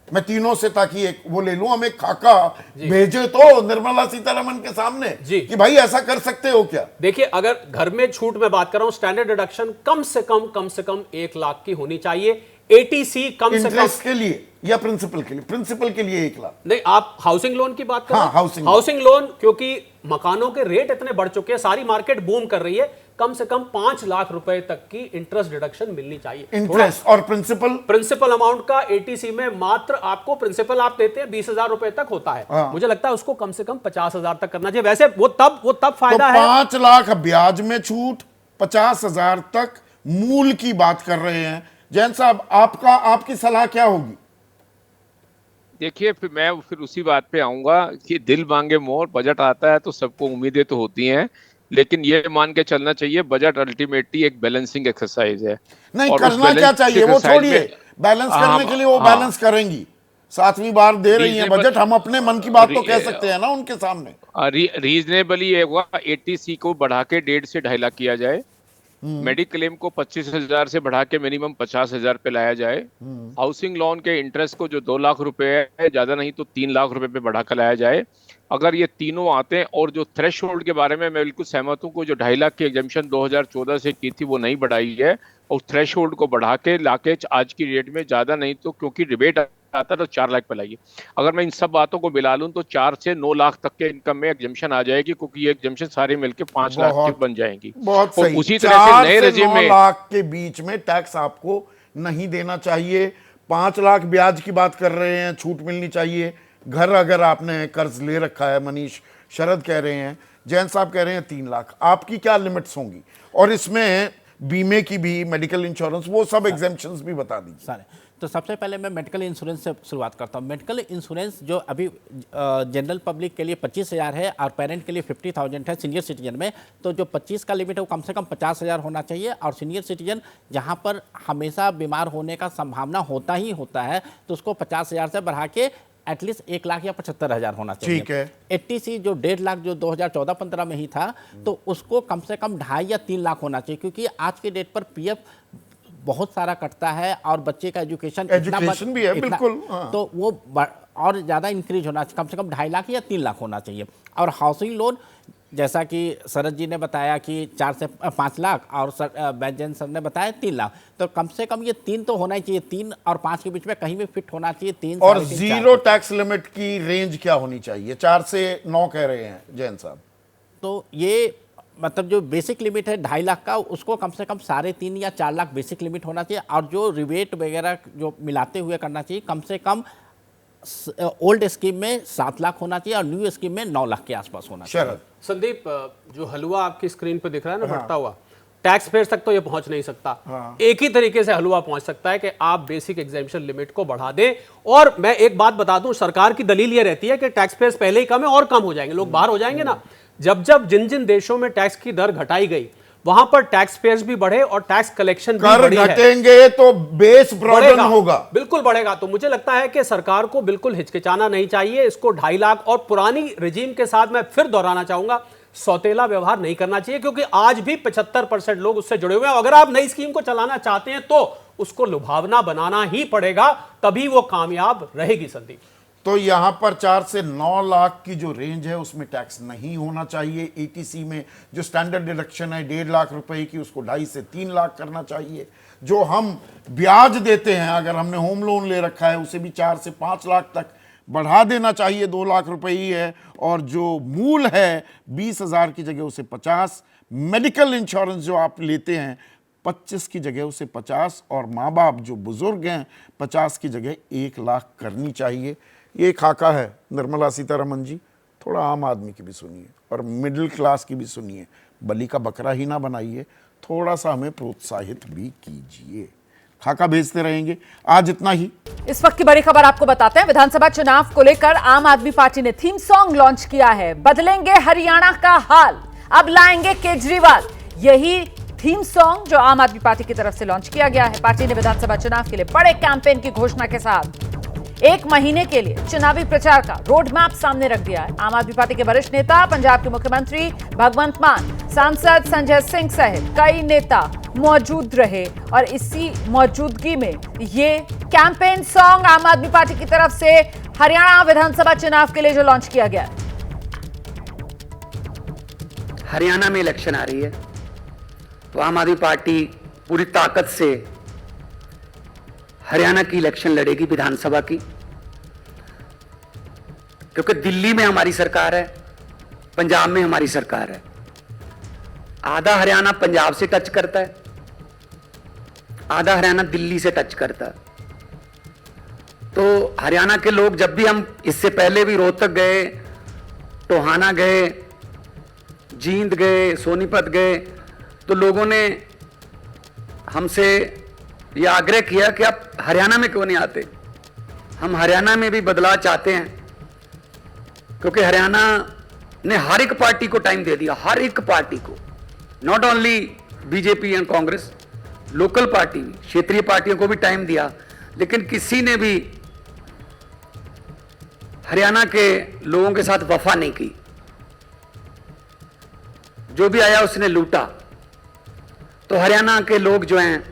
मैं तीनों से, ताकि एक वो ले लूं, हम एक खाका भेजे तो निर्मला सीतारमण के सामने कि भाई ऐसा कर सकते हो क्या? देखिए, अगर घर में छूट में बात कर रहा हूं, स्टैंडर्ड डिडक्शन कम से कम 1 लाख की होनी चाहिए। एटीसी कम से कम इंटरेस्ट के लिए या प्रिंसिपल के लिए? प्रिंसिपल के लिए 1 लाख नहीं, आप हाउसिंग लोन की बात कर रहे हैं। हाँ, हाउसिंग लोन, क्योंकि मकानों के रेट इतने बढ़ चुके हैं, सारी मार्केट बूम कर रही है, कम से कम 5 लाख रुपए तक की इंटरेस्ट डिडक्शन मिलनी चाहिए। इंटरेस्ट और प्रिंसिपल अमाउंट का एटीसी में मात्र आपको प्रिंसिपल आप देते हैं 20,000 रुपए तक होता है। मुझे लगता है उसको कम से कम 50,000 तक करना चाहिए। वैसे वो तब फायदा तो है। 5 लाख ब्याज में छूट, 50,000 तक मूल की बात कर रहे हैं, जैन साहब, आपकी सलाह क्या होगी? देखिए, फिर उसी बात पे आऊंगा कि दिल मांगे मोर, बजट आता है तो सबको उम्मीदें तो होती हैं, लेकिन ये मान के चलना चाहिए बजट अल्टीमेटली एक बैलेंसिंग एक्सरसाइज है। नहीं, और उस करना क्या बैलेंस चाहिए वो एक्सरसाइज छोड़िए, में बैलेंस हाँ, करने के लिए वो हाँ, बैलेंस करेंगी, 7वीं बार दे रही हैं रीजनेबल- बजट, हम अपने मन की बात तो कह सकते हैं ना उनके सामने। रीजनेबली ये हुआ 80C को बढ़ा के 1.5 से 2.5 लाख किया जाए, मेडिक्लेम को 25,000 से बढ़ा के मिनिमम 50,000 पे लाया जाए, हाउसिंग लोन के इंटरेस्ट को जो 2 लाख रुपए है, ज्यादा नहीं तो 3 लाख रुपए पे बढ़ा कर लाया जाए। अगर ये तीनों आते हैं, और जो थ्रेश होल्ड के बारे में मैं बिल्कुल सहमत हूँ, को जो 2.5 लाख की एग्जामिशन 2014 से की थी वो नहीं बढ़ाई है, और थ्रेश होल्ड को बढ़ा के लाके आज की डेट में ज्यादा नहीं तो, क्योंकि रिबेट आता तो 4 लाख पे लाइए। अगर मैं इन सब बातों को मिला लूं तो 4 से 9 लाख तक के इनकम में एग्जामिशन आ जाएगी, क्योंकि ये एग्जामिशन सारे मिलके 5 लाख की बन जाएंगी। बहुत और सही। उसी तरह से 4 नए से रेजिम 9 में लाख के बीच में टैक्स आपको नहीं देना चाहिए। 5 लाख ब्याज की बात कर रहे हैं, छूट मिलनी चाहिए। घर अगर आपने कर्ज ले रखा है, मनीष शरद कह रहे हैं, जैन साहब कह रहे हैं 3 लाख, आपकी क्या लिमिट्स होंगी? और इसमें बीमे की भी, मेडिकल इंश्योरेंस, वो सब एग्जेम्पशंस भी बता दीजिए। सारे तो सबसे पहले मैं मेडिकल इंश्योरेंस से शुरुआत करता हूँ। मेडिकल इंश्योरेंस जो अभी जनरल पब्लिक के लिए 25,000 है और पेरेंट के लिए 50,000 है सीनियर सिटीजन में। तो जो 25 का लिमिट है वो कम से कम 50,000 होना चाहिए, और सीनियर सिटीजन जहाँ पर हमेशा बीमार होने का संभावना होता ही होता है तो उसको 50,000 से बढ़ा के एटलीस्ट 1 लाख या 75,000 होना चाहिए। ठीक है। 80C जो 1.5 लाख जो 2014-15 में ही था, तो उसको कम से कम 2.5 या 3 लाख होना चाहिए, क्योंकि आज के डेट पर पीएफ बहुत सारा कटता है और बच्चे का एजुकेशन भी है, बिल्कुल, हाँ। तो वो और ज़्यादा इंक्रीज होना चाहिए, कम से कम 2.5 लाख या 3 लाख होना चाहिए। और हाउसिंग लोन जैसा कि शरद जी ने बताया कि 4 से 5 लाख, और बैजन सर ने बताया 3 लाख, तो कम से कम ये 3 तो होना ही चाहिए। 3 और 5 के बीच में कहीं भी फिट होना चाहिए। 3 और 0 टैक्स लिमिट की रेंज क्या होनी चाहिए? 4 से 9 कह रहे हैं जैन साहब। तो ये मतलब जो बेसिक लिमिट है 2.5 लाख का, उसको कम से कम 3.5 या 4 लाख बेसिक लिमिट होना चाहिए। और जो रिबेट वगैरह जो मिलाते हुए करना चाहिए, कम से कम ओल्ड स्कीम में 7 लाख होना चाहिए और न्यू स्कीम में 9 लाख के आसपास होना चाहिए। शरद, संदीप, जो हलवा आपकी स्क्रीन पे दिख रहा है ना बढ़ता हुआ, टैक्स पेयर तक तो ये पहुंच नहीं सकता। एक ही तरीके से हलवा पहुंच सकता है कि आप बेसिक एग्जामिशन लिमिट को बढ़ा दें। और मैं एक बात बता दूं, सरकार की दलील ये रहती है कि टैक्स पेयर्स पहले ही कम है और कम हो जाएंगे, लोग बाहर हो जाएंगे ना। जब जिन देशों में टैक्स की दर घटाई गई, वहां पर टैक्स पेयर्स भी बढ़े और टैक्स कलेक्शन भी कर बढ़ी है। घटेंगे तो बेस ब्रॉडन होगा, बिल्कुल बढ़ेगा। तो मुझे लगता है कि सरकार को बिल्कुल हिचकिचाना नहीं चाहिए, इसको 2.5 लाख और पुरानी रिजीम के साथ मैं फिर दोहराना चाहूंगा, सौतेला व्यवहार नहीं करना चाहिए, क्योंकि आज भी 75% लोग उससे जुड़े हुए हैं। अगर आप नई स्कीम को चलाना चाहते हैं तो उसको लुभावना बनाना ही पड़ेगा, तभी वो कामयाब रहेगी। संदीप, तो यहां पर 4 से 9 लाख की जो रेंज है उसमें टैक्स नहीं होना चाहिए। एटीसी में जो स्टैंडर्ड डिडक्शन है 1.5 लाख रुपए की, उसको 2.5 से 3 लाख करना चाहिए। जो हम ब्याज देते हैं, अगर हमने होम लोन ले रखा है, उसे भी 4 से 5 लाख तक बढ़ा देना चाहिए, 2 लाख रुपए ही है। और जो मूल है 20,000 की जगह उसे 50, मेडिकल इंश्योरेंस जो आप लेते हैं 25 की जगह उसे 50, और माँ बाप जो बुजुर्ग हैं 50 की जगह 1 लाख करनी चाहिए। ये खाका है निर्मला सीतारमन जी, थोड़ा आम आदमी की भी सुनिए और मिडिल क्लास की भी सुनिए, बलि का बकरा ही ना बनाइए, थोड़ा सा हमें प्रोत्साहित भी कीजिए। खाका भेजते रहेंगे। आज इतना ही। इस वक्त की बड़ी खबर आपको बताते हैं। विधानसभा चुनाव को लेकर आम आदमी पार्टी ने थीम सॉन्ग लॉन्च किया है। बदलेंगे हरियाणा का हाल, अब लाएंगे केजरीवाल, यही थीम सॉन्ग जो आम आदमी पार्टी की तरफ से लॉन्च किया गया है। पार्टी ने विधानसभा चुनाव के लिए बड़े कैंपेन की घोषणा के साथ 1 महीने के लिए चुनावी प्रचार का रोड मैप सामने रख दिया है। आम आदमी पार्टी के वरिष्ठ नेता, पंजाब के मुख्यमंत्री भगवंत मान, सांसद संजय सिंह सहित कई नेता मौजूद रहे और इसी मौजूदगी में ये कैंपेन सॉन्ग आम आदमी पार्टी की तरफ से हरियाणा विधानसभा चुनाव के लिए जो लॉन्च किया गया। हरियाणा में इलेक्शन आ रही है तो आम आदमी पार्टी पूरी ताकत से हरियाणा की इलेक्शन लड़ेगी, विधानसभा की, क्योंकि दिल्ली में हमारी सरकार है, पंजाब में हमारी सरकार है। आधा हरियाणा पंजाब से टच करता है, आधा हरियाणा दिल्ली से टच करता है। तो हरियाणा के लोग, जब भी हम इससे पहले भी रोहतक गए, टोहाना गए, जींद गए, सोनीपत गए, तो लोगों ने हमसे ये आग्रह किया कि आप हरियाणा में क्यों नहीं आते। हम हरियाणा में भी बदलाव चाहते हैं, क्योंकि हरियाणा ने हर एक पार्टी को टाइम दे दिया, हर एक पार्टी को, not only BJP and Congress, local party, क्षेत्रीय पार्टियों को भी टाइम दिया, लेकिन किसी ने भी हरियाणा के लोगों के साथ वफा नहीं की। जो भी आया उसने लूटा। तो हरियाणा के लोग जो हैं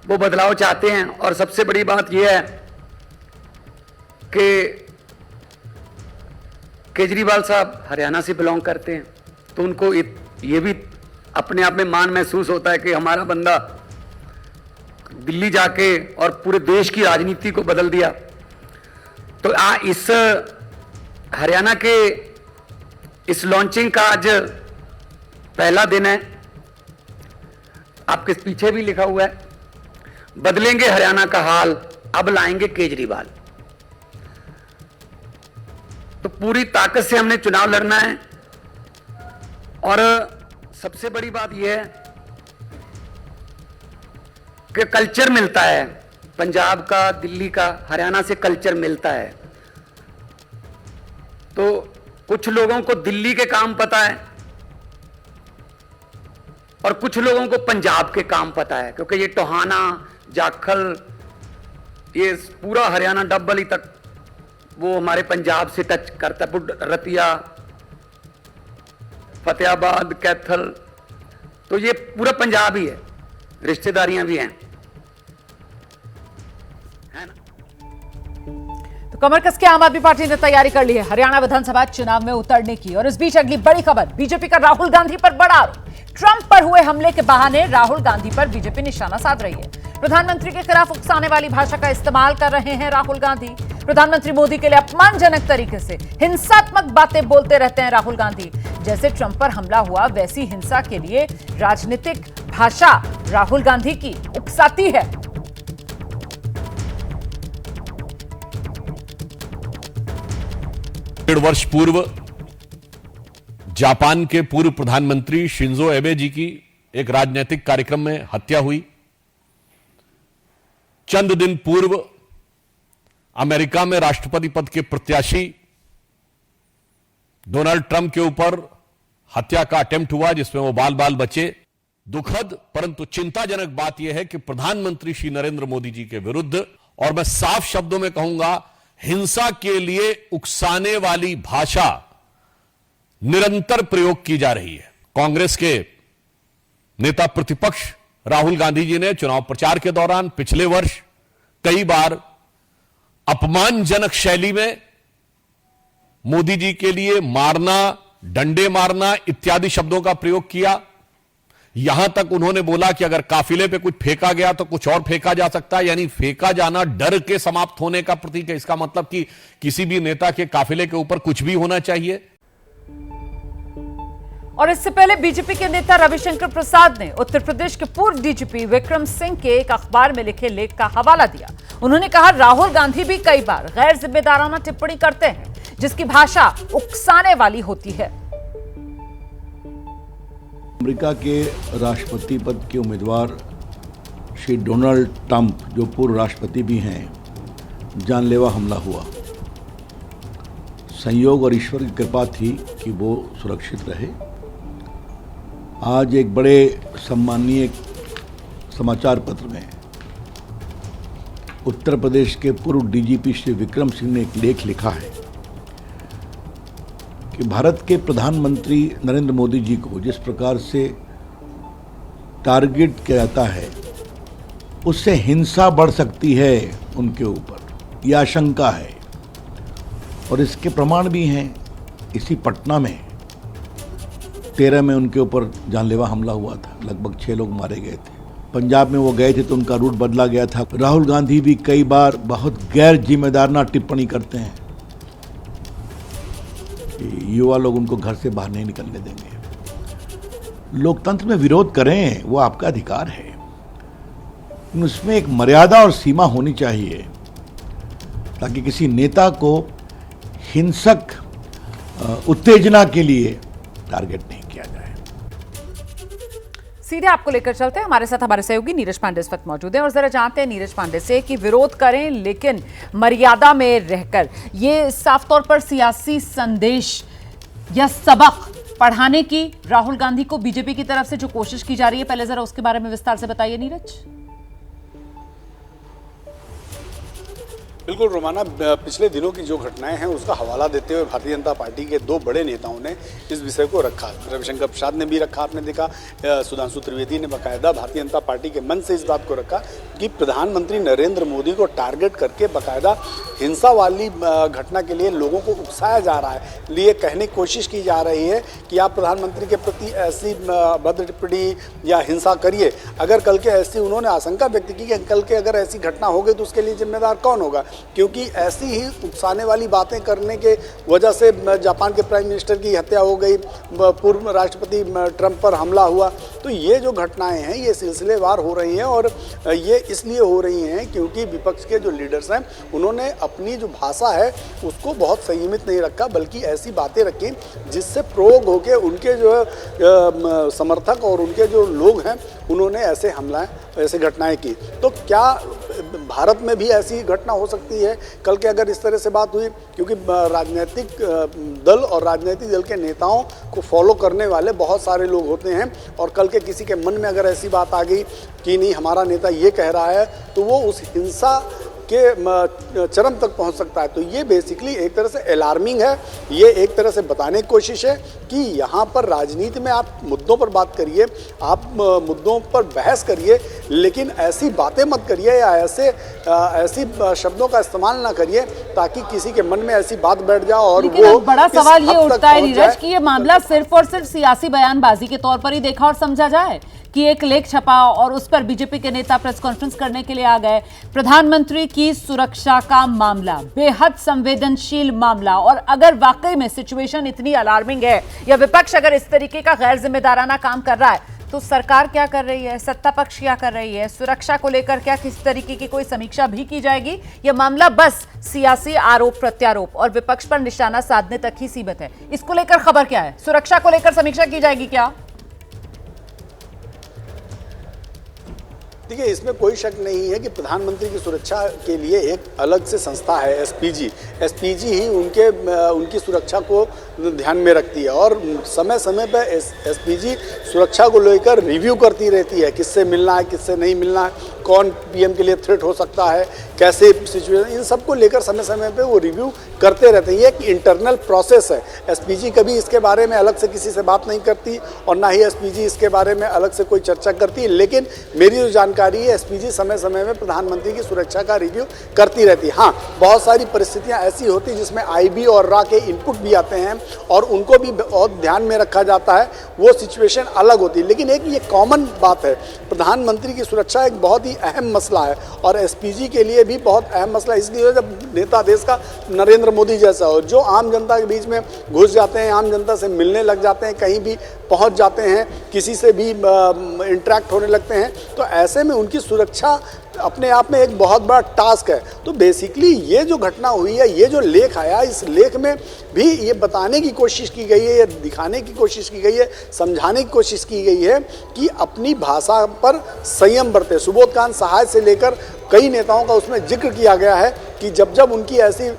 वो बदलाव चाहते हैं। और सबसे बड़ी बात यह है कि केजरीवाल साहब हरियाणा से बिलोंग करते हैं, तो उनको ये भी अपने आप में मान महसूस होता है कि हमारा बंदा दिल्ली जाके और पूरे देश की राजनीति को बदल दिया। तो इस हरियाणा के इस लॉन्चिंग का आज पहला दिन है। आपके पीछे भी लिखा हुआ है, बदलेंगे हरियाणा का हाल, अब लाएंगे केजरीवाल। तो पूरी ताकत से हमने चुनाव लड़ना है। और सबसे बड़ी बात यह है कि कल्चर मिलता है, पंजाब का, दिल्ली का, हरियाणा से कल्चर मिलता है। तो कुछ लोगों को दिल्ली के काम पता है और कुछ लोगों को पंजाब के काम पता है, क्योंकि ये टोहाना, जाखल, ये पूरा हरियाणा डब्बली तक वो हमारे पंजाब से टच करता है, रतिया, फतेहाबाद, कैथल, तो ये पूरा पंजाब ही है, रिश्तेदारियां भी हैं, है ना। तो कमर कस के आम आदमी पार्टी ने तैयारी कर ली है हरियाणा विधानसभा चुनाव में उतरने की। और इस बीच अगली बड़ी खबर, बीजेपी का राहुल गांधी पर बड़ा आरोप। ट्रंप पर हुए हमले के बहाने राहुल गांधी पर बीजेपी निशाना साध रही है। प्रधानमंत्री के खिलाफ उकसाने वाली भाषा का इस्तेमाल कर रहे हैं राहुल गांधी। प्रधानमंत्री मोदी के लिए अपमानजनक तरीके से हिंसात्मक बातें बोलते रहते हैं राहुल गांधी। जैसे ट्रंप पर हमला हुआ, वैसी हिंसा के लिए राजनीतिक भाषा राहुल गांधी की उकसाती है। डेढ़ वर्ष पूर्व जापान के पूर्व प्रधानमंत्री शिंजो एबे जी की एक राजनीतिक कार्यक्रम में हत्या हुई। चंद दिन पूर्व अमेरिका में राष्ट्रपति पद के प्रत्याशी डोनाल्ड ट्रंप के ऊपर हत्या का अटेम्प्ट हुआ, जिसमें वो बाल बाल बचे। दुखद परंतु चिंताजनक बात यह है कि प्रधानमंत्री श्री नरेंद्र मोदी जी के विरुद्ध, और मैं साफ शब्दों में कहूंगा, हिंसा के लिए उकसाने वाली भाषा निरंतर प्रयोग की जा रही है। कांग्रेस के नेता प्रतिपक्ष राहुल गांधी जी ने चुनाव प्रचार के दौरान पिछले वर्ष कई बार अपमानजनक शैली में मोदी जी के लिए मारना, डंडे मारना इत्यादि शब्दों का प्रयोग किया। यहां तक उन्होंने बोला कि अगर काफिले पे कुछ फेंका गया तो कुछ और फेंका जा सकता है, यानी फेंका जाना डर के समाप्त होने का प्रतीक है। इसका मतलब कि किसी भी नेता के काफिले के ऊपर कुछ भी होना चाहिए। और इससे पहले बीजेपी के नेता रविशंकर प्रसाद ने उत्तर प्रदेश के पूर्व डीजीपी विक्रम सिंह के एक अखबार में लिखे लेख का हवाला दिया। उन्होंने कहा, राहुल गांधी भी कई बार गैर जिम्मेदाराना टिप्पणी करते हैं जिसकी भाषा उकसाने वाली होती है। अमेरिका के राष्ट्रपति पद के उम्मीदवार श्री डोनाल्ड ट्रंप, जो पूर्व राष्ट्रपति भी हैं, जानलेवा हमला हुआ। संयोग और ईश्वर की कृपा थी कि वो सुरक्षित रहे। आज एक बड़े सम्मानीय समाचार पत्र में उत्तर प्रदेश के पूर्व डीजीपी श्री विक्रम सिंह ने एक लेख लिखा है कि भारत के प्रधानमंत्री नरेंद्र मोदी जी को जिस प्रकार से टारगेट किया जाता है, उससे हिंसा बढ़ सकती है उनके ऊपर, यह आशंका है। और इसके प्रमाण भी हैं। इसी पटना में 13 में उनके ऊपर जानलेवा हमला हुआ था, लगभग 6 लोग मारे गए थे। पंजाब में वो गए थे तो उनका रूट बदला गया था। राहुल गांधी भी कई बार बहुत गैर जिम्मेदाराना टिप्पणी करते हैं। युवा लोग उनको घर से बाहर नहीं निकलने देंगे। लोकतंत्र में विरोध करें, वो आपका अधिकार है, उसमें एक मर्यादा और सीमा होनी चाहिए ताकि किसी नेता को हिंसक उत्तेजना के लिए टारगेट नहीं किया जाए। सीधे आपको लेकर चलते हैं, हमारे साथ हमारे सहयोगी नीरज पांडे इस वक्त मौजूद हैं और जरा जानते हैं नीरज पांडे से कि विरोध करें लेकिन मर्यादा में रहकर, ये साफ तौर पर सियासी संदेश या सबक पढ़ाने की राहुल गांधी को बीजेपी की तरफ से जो कोशिश की जा रही है, पहले जरा उसके बारे में विस्तार से बताइए नीरज। बिल्कुल रोमाना, पिछले दिनों की जो घटनाएं हैं उसका हवाला देते हुए भारतीय जनता पार्टी के दो बड़े नेताओं ने इस विषय को रखा। रविशंकर प्रसाद ने भी रखा, आपने देखा, सुधांशु त्रिवेदी ने बाकायदा भारतीय जनता पार्टी के मंच से इस बात को रखा कि प्रधानमंत्री नरेंद्र मोदी को टारगेट करके बाकायदा हिंसा वाली घटना के लिए लोगों को उकसाया जा रहा है। लिए कहने की कोशिश की जा रही है कि आप प्रधानमंत्री के प्रति ऐसी भद्र टिप्पणी या हिंसा करिए। अगर कल के ऐसी उन्होंने आशंका व्यक्त की कि कल के अगर ऐसी घटना हो गई तो उसके लिए जिम्मेदार कौन होगा, क्योंकि ऐसी ही उकसाने वाली बातें करने के वजह से जापान के प्राइम मिनिस्टर की हत्या हो गई, पूर्व राष्ट्रपति ट्रंप पर हमला हुआ। तो ये जो घटनाएं हैं ये सिलसिलेवार हो रही हैं और ये इसलिए हो रही हैं क्योंकि विपक्ष के जो लीडर्स हैं उन्होंने अपनी जो भाषा है उसको बहुत संयमित नहीं रखा, बल्कि ऐसी बातें रखी जिससे प्रोवोक होकर उनके जो समर्थक और उनके जो लोग हैं उन्होंने ऐसे हमलाएं, ऐसे घटनाएं की। तो क्या भारत में भी ऐसी घटना हो सकती है कल के अगर इस तरह से बात हुई? क्योंकि राजनीतिक दल और राजनीतिक दल के नेताओं को फॉलो करने वाले बहुत सारे लोग होते हैं और कल के किसी के मन में अगर ऐसी बात आ गई कि नहीं हमारा नेता ये कह रहा है तो वो उस हिंसा के चरम तक पहुंच सकता है। तो ये बेसिकली एक तरह से अलार्मिंग है। ये एक तरह से बताने की कोशिश है कि यहाँ पर राजनीति में आप मुद्दों पर बात करिए, आप मुद्दों पर बहस करिए, लेकिन ऐसी बातें मत करिए या ऐसी शब्दों का इस्तेमाल ना करिए ताकि किसी के मन में ऐसी बात बैठ जाए और वो बड़ा सवाल ये उठता है नीरज कि ये मामला सिर्फ और सिर्फ सियासी बयानबाजी के तौर पर ही देखा और समझा जाए कि एक लेख छपा और उस पर बीजेपी के नेता प्रेस कॉन्फ्रेंस करने के लिए आ गए। प्रधानमंत्री की सुरक्षा का मामला बेहद संवेदनशील मामला, और अगर वाकई में सिचुएशन इतनी अलार्मिंग है या विपक्ष अगर इस तरीके का गैर जिम्मेदाराना काम कर रहा है तो सरकार क्या कर रही है, सत्ता पक्ष क्या कर रही है, सुरक्षा को लेकर क्या किस तरीके की कोई समीक्षा भी की जाएगी? यह मामला बस सियासी आरोप प्रत्यारोप और विपक्ष पर निशाना साधने तक ही सीमित है। इसको लेकर खबर क्या है? सुरक्षा को लेकर समीक्षा की जाएगी क्या? देखिए, इसमें कोई शक नहीं है कि प्रधानमंत्री की सुरक्षा के लिए एक अलग से संस्था है एसपीजी ही उनकी सुरक्षा को ध्यान में रखती है और समय समय पर एसपीजी सुरक्षा को लेकर रिव्यू करती रहती है, किससे मिलना है, किससे नहीं मिलना है, कौन पीएम के लिए थ्रेट हो सकता है, कैसे सिचुएशन, इन सब को लेकर समय समय पे वो रिव्यू करते रहते हैं। ये एक इंटरनल प्रोसेस है। एसपीजी कभी इसके बारे में अलग से किसी से बात नहीं करती और ना ही एसपीजी इसके बारे में अलग से कोई चर्चा करती है, लेकिन मेरी जो जानकारी है एसपीजी समय समय में प्रधानमंत्री की सुरक्षा का रिव्यू करती रहती है। हाँ, बहुत सारी परिस्थितियाँ ऐसी होती हैं जिसमें आईबी और रा के इनपुट भी आते हैं और उनको भी बहुत ध्यान में रखा जाता है, वो सिचुएशन अलग होती है। लेकिन एक ये कॉमन बात है, प्रधानमंत्री की सुरक्षा एक बहुत ही अहम मसला है और एसपीजी के लिए भी बहुत अहम मसला है। इसलिए जब नेता देश का नरेंद्र मोदी जैसा हो, जो आम जनता के बीच में घुस जाते हैं, आम जनता से मिलने लग जाते हैं, कहीं भी पहुंच जाते हैं, किसी से भी इंटरेक्ट होने लगते हैं, तो ऐसे में उनकी सुरक्षा अपने आप में एक बहुत बड़ा टास्क है। तो बेसिकली ये जो घटना हुई है, ये जो लेख आया, इस लेख में भी ये बताने की कोशिश की गई है, ये दिखाने की कोशिश की गई है, समझाने की कोशिश की गई है कि अपनी भाषा पर संयम बरते। सुबोधकांत सहाय से लेकर कई नेताओं का उसमें जिक्र किया गया है कि जब जब उनकी ऐसी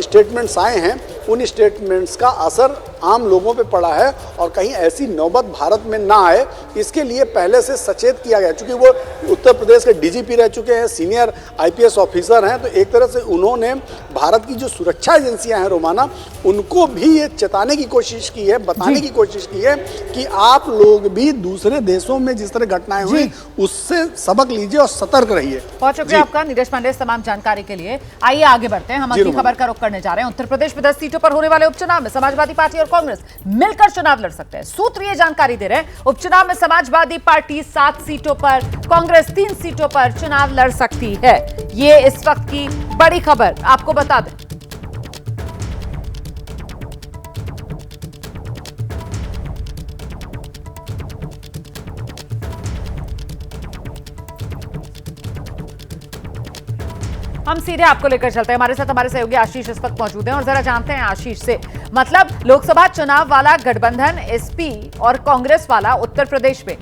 स्टेटमेंट्स आए हैं, उन स्टेटमेंट्स का असर आम लोगों पे पड़ा है और कहीं ऐसी नौबत भारत में ना आए, इसके लिए पहले से सचेत किया गया। क्योंकि वो उत्तर प्रदेश के डीजीपी रह चुके हैं, सीनियर आईपीएस ऑफिसर हैं, तो एक तरह से उन्होंने भारत की जो सुरक्षा एजेंसियां हैं रोमाना, उनको भी ये चेताने की कोशिश की है, बताने की कोशिश की है कि आप लोग भी दूसरे देशों में जिस तरह घटनाएं हुई उससे सबक लीजिए और सतर्क रहिए। बहुत शुक्रिया आपका नीरज पांडे तमाम जानकारी के लिए। आइए आगे बढ़ते हैं, हम अगली खबर का रुख करने जा रहे हैं। उत्तर प्रदेश में 10 सीटों पर होने वाले उपचुनाव में समाजवादी पार्टी और कांग्रेस मिलकर चुनाव लड़ सकते हैं। सूत्र ये जानकारी दे रहे हैं, उपचुनाव में समाजवादी पार्टी 7 सीटों पर, कांग्रेस 3 सीटों पर चुनाव लड़ सकती है। ये इस वक्त की बड़ी खबर, आपको बता दें। हम सीधे आपको लेकर चलते हैं, हमारे साथ हमारे सहयोगी आशीष इस वक्त मौजूद हैं और जरा जानते हैं आशीष से, मतलब लोकसभा चुनाव वाला गठबंधन एसपी और कांग्रेस वाला उत्तर प्रदेश में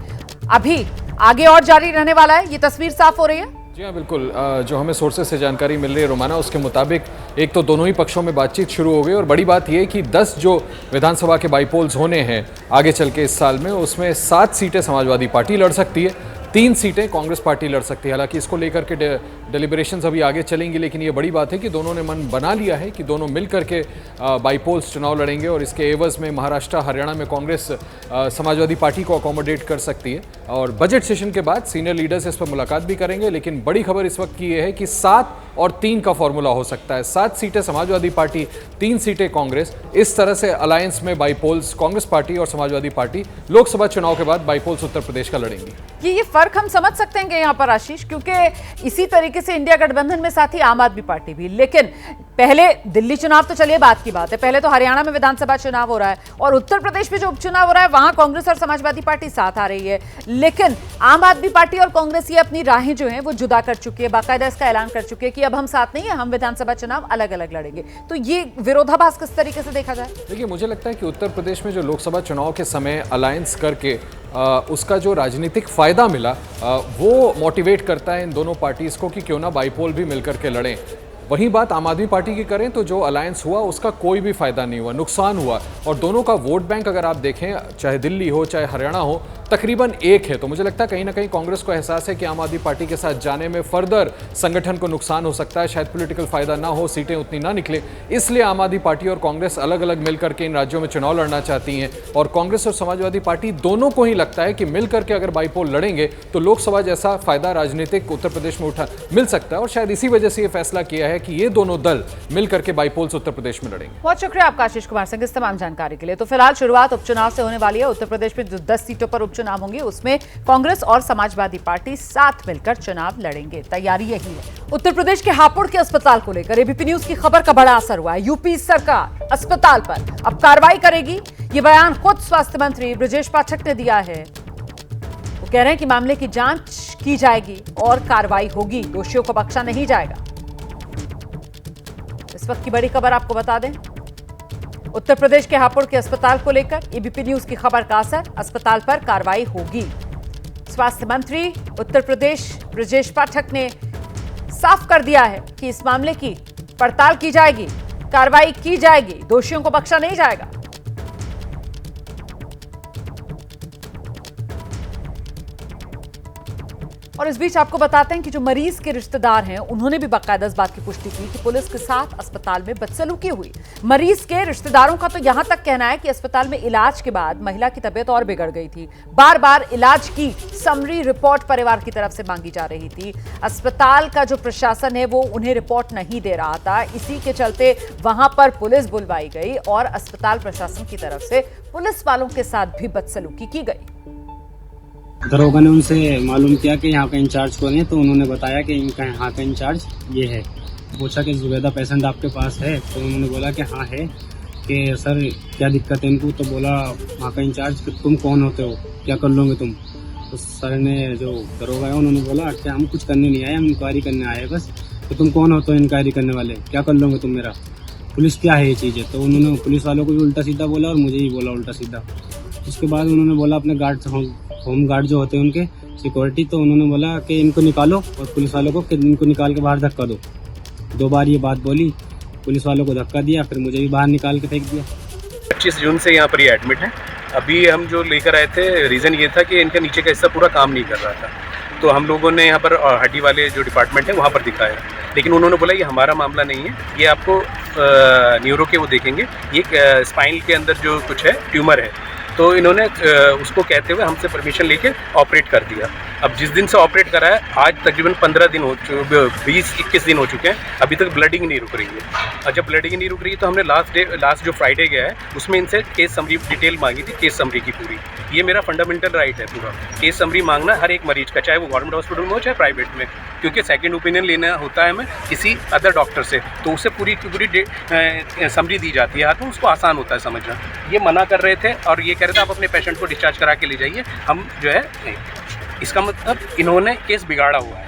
अभी आगे और जारी रहने वाला है, ये तस्वीर साफ हो रही है। जी हाँ, बिल्कुल। जो हमें सोर्सेज से जानकारी मिल रही है रोमाना, उसके मुताबिक एक तो दोनों ही पक्षों में बातचीत शुरू हो गई और बड़ी बात यह है कि 10 जो विधानसभा के बाईपोल्स होने हैं आगे चल के इस साल में, उसमें 7 सीटें समाजवादी पार्टी लड़ सकती है, 3 सीटें कांग्रेस पार्टी लड़ सकती है। हालांकि इसको लेकर के डेलिब्रेशंस अभी आगे चलेंगी, लेकिन ये बड़ी बात है कि दोनों ने मन बना लिया है कि दोनों मिलकर के बाईपोल्स चुनाव लड़ेंगे और इसके एवज में महाराष्ट्र हरियाणा में कांग्रेस समाजवादी पार्टी को अकोमोडेट कर सकती है। और बजट सेशन के बाद सीनियर लीडर्स इस पर मुलाकात भी करेंगे, लेकिन बड़ी खबर इस वक्त की यह है कि 7 और 3 का फॉर्मूला हो सकता है। 7 सीटें समाजवादी पार्टी, 3 सीटें कांग्रेस। इस तरह से अलायंस में बाईपोल्स कांग्रेस पार्टी और समाजवादी पार्टी लोकसभा चुनाव के बाद बाईपोल्स उत्तर प्रदेश का लड़ेंगी। ये फर्क हम समझ सकते हैं कि यहाँ पर आशीष, क्योंकि इसी तरीके से इंडिया गठबंधन में साथ ही आम आदमी पार्टी भी, लेकिन पहले दिल्ली चुनाव तो चलिए बात की बात है, पहले तो हरियाणा में विधानसभा चुनाव हो रहा है और उत्तर प्रदेश में जो उपचुनाव हो रहा है वहां कांग्रेस और समाजवादी पार्टी साथ आ रही है, लेकिन आम आदमी पार्टी और कांग्रेस ये अपनी राहें जो हैं वो जुदा कर चुकी है, बाकायदा इसका ऐलान कर चुकी है कि अब हम साथ नहीं है, हम विधानसभा चुनाव अलग अलग लड़ेंगे। तो ये विरोधाभास किस तरीके से देखा जाए? देखिए, मुझे लगता है कि उत्तर प्रदेश में जो लोकसभा चुनाव के समय अलायंस करके उसका जो राजनीतिक फायदा मिला वो मोटिवेट करता है इन दोनों पार्टीज को कि क्यों ना बाईपोल भी मिलकर के लड़ें। वहीं बात आम आदमी पार्टी की करें तो जो अलायंस हुआ उसका कोई भी फायदा नहीं हुआ, नुकसान हुआ। और दोनों का वोट बैंक अगर आप देखें, चाहे दिल्ली हो चाहे हरियाणा हो, तकरीबन एक है। तो मुझे लगता है कहीं ना कहीं कांग्रेस को एहसास है कि आम आदमी पार्टी के साथ जाने में फर्दर संगठन को नुकसान हो सकता है, शायद पॉलिटिकल फायदा ना हो, सीटें उतनी ना निकले, इसलिए आम आदमी पार्टी और कांग्रेस अलग अलग मिलकर के इन राज्यों में चुनाव लड़ना चाहती हैं। और कांग्रेस और समाजवादी पार्टी दोनों को ही लगता है कि मिलकर के अगर बाईपोल लड़ेंगे तो लोकसभा जैसा फायदा राजनीतिक उत्तर प्रदेश में मिल सकता है। और शायद इसी वजह से यह फैसला किया है कि ये दोनों दल मिलकर के बाईपोल्स उत्तर प्रदेश में लड़ेंगे। बहुत शुक्रिया आपका आशीष कुमार सिंह इस तमाम जानकारी के लिए। तो फिलहाल शुरुआत उपचुनाव से होने वाली है। उत्तर प्रदेश में जो 10 सीटों पर उपचुनाव होंगे उसमें कांग्रेस और समाजवादी पार्टी साथ मिलकर चुनाव लड़ेंगे, तैयारी यही है। उत्तर प्रदेश के हापुड़ के अस्पताल को लेकर एबीपी न्यूज की खबर का बड़ा असर हुआ है। यूपी सरकार अस्पताल पर अब कार्रवाई करेगी, ये बयान खुद स्वास्थ्य मंत्री ब्रजेश पाठक ने दिया है। वो कह रहे हैं कि मामले की जांच की जाएगी और कार्रवाई होगी, दोषियों को बख्शा नहीं जाएगा। इस वक्त की बड़ी खबर आपको बता दें, उत्तर प्रदेश के हापुड़ के अस्पताल को लेकर एबीपी न्यूज की खबर का असर, अस्पताल पर कार्रवाई होगी। स्वास्थ्य मंत्री उत्तर प्रदेश ब्रजेश पाठक ने साफ कर दिया है कि इस मामले की पड़ताल की जाएगी, कार्रवाई की जाएगी, दोषियों को बख्शा नहीं जाएगा। और इस बीच आपको बताते हैं कि जो मरीज के रिश्तेदार हैं उन्होंने भी बाकायदा इस बात की पुष्टि की कि पुलिस के साथ अस्पताल में बदसलूकी हुई। मरीज के रिश्तेदारों का तो यहां तक कहना है कि अस्पताल में इलाज के बाद महिला की तबीयत और बिगड़ गई थी। बार बार इलाज की समरी रिपोर्ट परिवार की तरफ से मांगी जा रही थी। अस्पताल का जो प्रशासन है वो उन्हें रिपोर्ट नहीं दे रहा था, इसी के चलते वहां पर पुलिस बुलवाई गई और अस्पताल प्रशासन की तरफ से पुलिस वालों के साथ भी बदसलूकी की गई। दरोगा ने उनसे मालूम किया कि यहाँ का इंचार्ज कौन है, तो उन्होंने बताया कि इनका यहाँ का इंचार्ज ये है। पूछा कि जुबैदा पेशेंट आपके पास है, तो उन्होंने बोला कि हाँ है। कि सर क्या दिक्कत है इनको, तो बोला वहाँ का इंचार्ज कि तुम कौन होते हो, क्या कर लोगे तुम। तो सर ने जो दरोगा है उन्होंने बोला कि हम कुछ करने नहीं आए, हम इंक्वायरी करने आए बस। तो तुम कौन होते हो इंक्वायरी करने वाले, क्या कर लोगे तुम मेरा, पुलिस क्या है ये चीज़ है। तो उन्होंने पुलिस वालों को भी उल्टा सीधा बोला और मुझे ही बोला उल्टा सीधा। उसके बाद उन्होंने बोला अपने गार्ड होम गार्ड जो होते हैं उनके सिक्योरिटी, तो उन्होंने बोला कि इनको निकालो और पुलिस वालों को कि इनको निकाल के बाहर धक्का दो। 2 बार ये बात बोली, पुलिस वालों को धक्का दिया, फिर मुझे भी बाहर निकाल के फेंक दिया। 25 जून से यहाँ पर ये एडमिट है। अभी हम जो लेकर आए थे, रीज़न ये था कि इनका नीचे का हिस्सा पूरा काम नहीं कर रहा था, तो हम लोगों ने यहाँ पर हड्डी वाले जो डिपार्टमेंट है वहाँ पर दिखाया, लेकिन उन्होंने बोला ये हमारा मामला नहीं है, ये आपको न्यूरो के वो देखेंगे, ये स्पाइन के अंदर जो कुछ है ट्यूमर है। तो इन्होंने उसको कहते हुए हमसे परमिशन लेके ऑपरेट कर दिया। अब जिस दिन से ऑपरेट करा है आज तकरीबन 15 दिन 20-21 दिन हो चुके हैं, अभी तक ब्लडिंग नहीं रुक रही है। और जब ब्लडिंग नहीं रुक रही है तो हमने लास्ट जो फ्राइडे गया है उसमें इनसे केस समरी डिटेल मांगी थी, केस समरी की पूरी। ये मेरा फंडामेंटल राइट है पूरा, केस समरी मांगना हर एक मरीज का, चाहे वो गवर्नमेंट हॉस्पिटल में हो चाहे प्राइवेट में, क्योंकि सेकंड ओपिनियन लेना होता है हमें किसी अदर डॉक्टर से, तो उसे पूरी समरी दी जाती है, तो उसको आसान होता है समझना। ये मना कर रहे थे और ये कह रहे थे आप अपने पेशेंट को डिस्चार्ज करा के ले जाइए, हम जो है इसका मतलब इन्होंने केस बिगाड़ा हुआ है।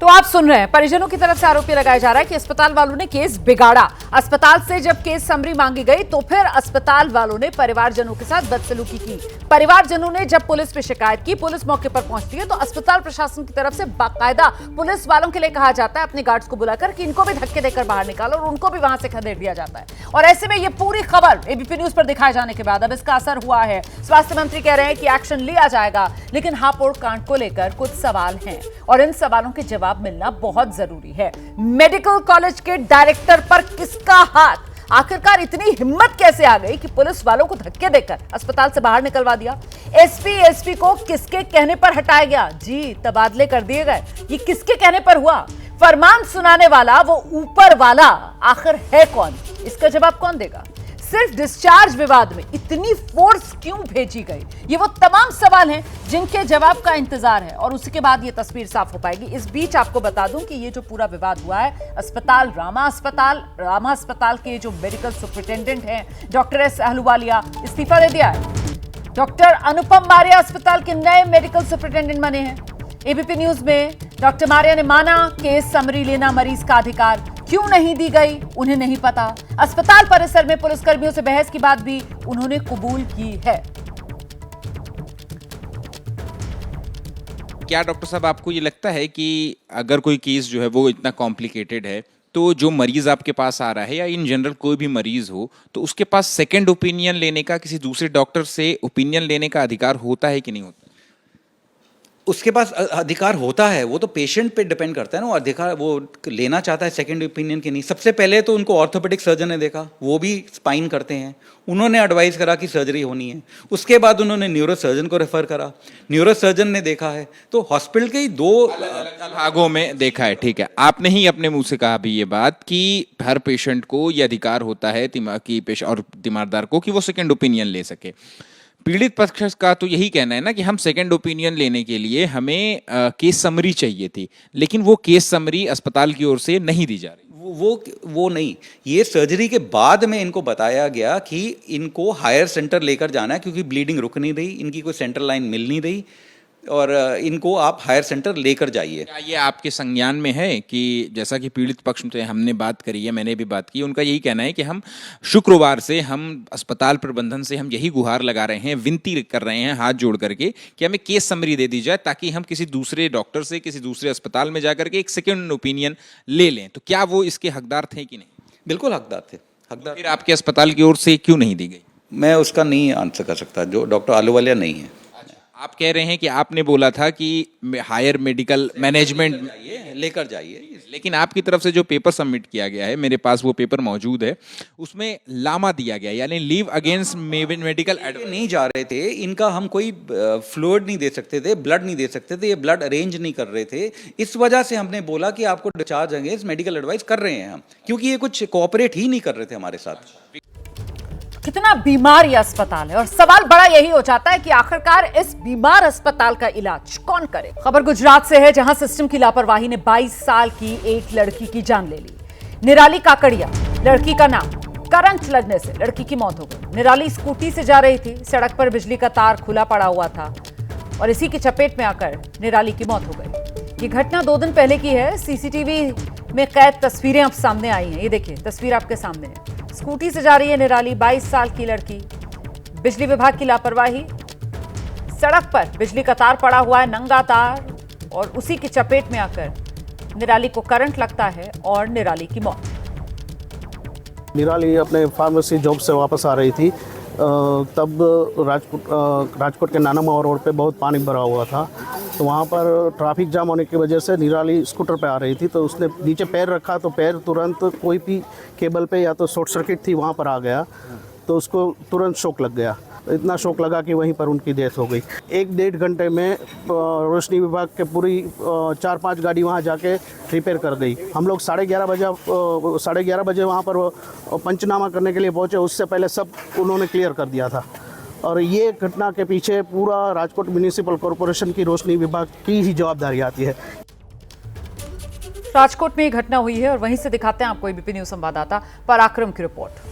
तो आप सुन रहे हैं, परिजनों की तरफ से आरोप लगाया जा रहा है कि अस्पताल वालों ने केस बिगाड़ा। अस्पताल से जब केस समरी मांगी गई तो फिर अस्पताल वालों ने परिवारजनों के साथ बदसलूकी की। परिवारजनों ने जब पुलिस पे शिकायत की, पुलिस मौके पर पहुंचती है तो अस्पताल प्रशासन की तरफ से बाकायदा पुलिस वालों के लिए कहा जाता है अपने गार्ड्स को बुलाकर कि इनको भी धक्के देकर बाहर निकालो, और उनको भी वहां से खदेड़ दिया जाता है। और ऐसे में ये पूरी खबर एबीपी न्यूज पर दिखाए जाने के बाद अब इसका असर हुआ है। स्वास्थ्य मंत्री कह रहे हैं कि एक्शन लिया जाएगा, लेकिन हापुड़ कांड को लेकर कुछ सवाल हैं और इन सवालों के जवाब मिलना बहुत जरूरी है। मेडिकल कॉलेज के डायरेक्टर पर किसका हाथ? आखिरकार इतनी हिम्मत कैसे आ गई कि पुलिस वालों को धक्के देकर अस्पताल से बाहर निकलवा दिया? एसपी को किसके कहने पर हटाया गया? जी, तबादले कर दिए गए। ये किसके कहने पर हुआ? फरमान सुनाने वाला, वो ऊपर वाला आखिर है कौन? इसका जवाब कौन देगा? सिर्फ डिस्चार्ज विवाद में इतनी फोर्स क्यों भेजी गई? ये वो तमाम सवाल हैं जिनके जवाब का इंतजार है और उसके बाद ये तस्वीर साफ हो पाएगी। इस बीच आपको बता दूं कि ये जो पूरा विवाद हुआ है, अस्पताल रामा अस्पताल के जो मेडिकल सुपरिटेंडेंट हैं डॉक्टर एस अहलूवालिया, इस्तीफा दे दिया है। डॉक्टर अनुपम मारिया अस्पताल के नए मेडिकल सुपरिटेंडेंट बने हैं। एबीपी न्यूज में डॉक्टर मारिया ने माना केस समरी लेना मरीज का अधिकार, क्यों नहीं दी गई उन्हें नहीं पता। अस्पताल परिसर में पुलिसकर्मियों से बहस की बात भी उन्होंने कबूल की है। क्या डॉक्टर साहब आपको ये लगता है कि अगर कोई केस जो है वो इतना कॉम्प्लिकेटेड है तो जो मरीज आपके पास आ रहा है या इन जनरल कोई भी मरीज हो तो उसके पास सेकंड ओपिनियन लेने का, किसी दूसरे डॉक्टर से ओपिनियन लेने का अधिकार होता है कि नहीं होता? उसके पास अधिकार होता है, वो तो पेशेंट पे डिपेंड करता है ना, वो अधिकार वो लेना चाहता है सेकंड ओपिनियन की नहीं। सबसे पहले तो उनको ऑर्थोपेडिक सर्जन ने देखा, वो भी स्पाइन करते हैं, उन्होंने एडवाइस करा कि सर्जरी होनी है। उसके बाद उन्होंने न्यूरो सर्जन को रेफर करा, न्यूरो सर्जन ने देखा है। तो हॉस्पिटल के ही दो भागों में देखा है, ठीक है। आपने ही अपने मुंह से कहा भी ये बात कि हर पेशेंट को ये अधिकार होता है और तीमारदार को कि वो सेकंड ओपिनियन ले सके। पीड़ित पक्ष का तो यही कहना है ना कि हम सेकंड ओपिनियन लेने के लिए हमें केस समरी चाहिए थी, लेकिन वो केस समरी अस्पताल की ओर से नहीं दी जा रही। वो नहीं, ये सर्जरी के बाद में इनको बताया गया कि इनको हायर सेंटर लेकर जाना है क्योंकि ब्लीडिंग रुक नहीं रही, इनकी कोई सेंटर लाइन मिल नहीं रही और इनको आप हायर सेंटर लेकर जाइए। क्या ये आपके संज्ञान में है कि जैसा कि पीड़ित पक्ष से हमने बात करी है, मैंने भी बात की, उनका यही कहना है कि हम शुक्रवार से हम अस्पताल प्रबंधन से हम यही गुहार लगा रहे हैं, विनती कर रहे हैं हाथ जोड़ करके कि हमें केस समरी दे दी जाए ताकि हम किसी दूसरे डॉक्टर से किसी दूसरे अस्पताल में जाकर के एक सेकेंड ओपिनियन ले लें। तो क्या वो इसके हकदार थे कि नहीं? बिल्कुल हकदार थे। फिर आपके अस्पताल की ओर से क्यों नहीं दी गई? मैं उसका नहीं आंसर कर सकता, जो डॉक्टर अहलूवालिया नहीं है। आप कह रहे हैं कि आपने बोला था कि हायर मेडिकल मैनेजमेंट लेकर जाइए, लेकिन आपकी तरफ से जो पेपर सबमिट किया गया है, मेरे पास वो पेपर मौजूद है, उसमें लामा दिया गया यानी लीव अगेंस्ट मेडिकल एडवाइस नहीं जा रहे थे। इनका हम कोई फ्लूइड नहीं दे सकते थे, ब्लड नहीं दे सकते थे, ये ब्लड अरेंज नहीं कर रहे थे। इस वजह से हमने बोला कि आपको डिस्चार्ज अगेंस्ट मेडिकल एडवाइस कर रहे हैं हम, क्योंकि ये कुछ कोऑपरेट ही नहीं कर रहे थे हमारे साथ। कितना बीमार ये अस्पताल है और सवाल बड़ा यही हो जाता है कि आखिरकार इस बीमार अस्पताल का इलाज कौन करे। खबर गुजरात से है, जहां सिस्टम की लापरवाही ने 22 साल की एक लड़की की जान ले ली। निराली काकड़िया लड़की का नाम, करंट लगने से लड़की की मौत हो गई। निराली स्कूटी से जा रही थी, सड़क पर बिजली का तार खुला पड़ा हुआ था और इसी की चपेट में आकर निराली की मौत हो गई। ये घटना 2 दिन पहले की है। सीसीटीवी में कैद तस्वीरें अब सामने आई हैं। ये देखिए, तस्वीर आपके सामने है। स्कूटी से जा रही है निराली, 22 साल की लड़की। बिजली विभाग की लापरवाही, सड़क पर बिजली का तार पड़ा हुआ है, नंगा तार, और उसी की चपेट में आकर निराली को करंट लगता है और निराली की मौत। निराली अपने फार्मेसी जॉब से वापस आ रही थी, तब राजकोट के नानामा रोड पे बहुत पानी भरा हुआ था। तो वहाँ पर ट्रैफिक जाम होने की वजह से निराली स्कूटर पे आ रही थी, तो उसने नीचे पैर रखा तो पैर तुरंत कोई भी केबल पे या तो शॉर्ट सर्किट थी वहाँ पर आ गया, तो उसको तुरंत शॉक लग गया। इतना शॉक लगा कि वहीं पर उनकी डेथ हो गई। 1-1.5 घंटे में रोशनी विभाग के पूरी 4-5 गाड़ी वहाँ जाके रिपेयर कर गई। हम लोग 11:30 बजे वहाँ पर पंचनामा करने के लिए पहुँचे, उससे पहले सब उन्होंने क्लियर कर दिया था। और ये घटना के पीछे पूरा राजकोट म्यूनिसिपल कॉरपोरेशन की रोशनी विभाग की ही जवाबदारी आती है। राजकोट में ये घटना हुई है और वहीं से दिखाते हैं आपको एबीपी न्यूज संवाददाता पराक्रम की रिपोर्ट।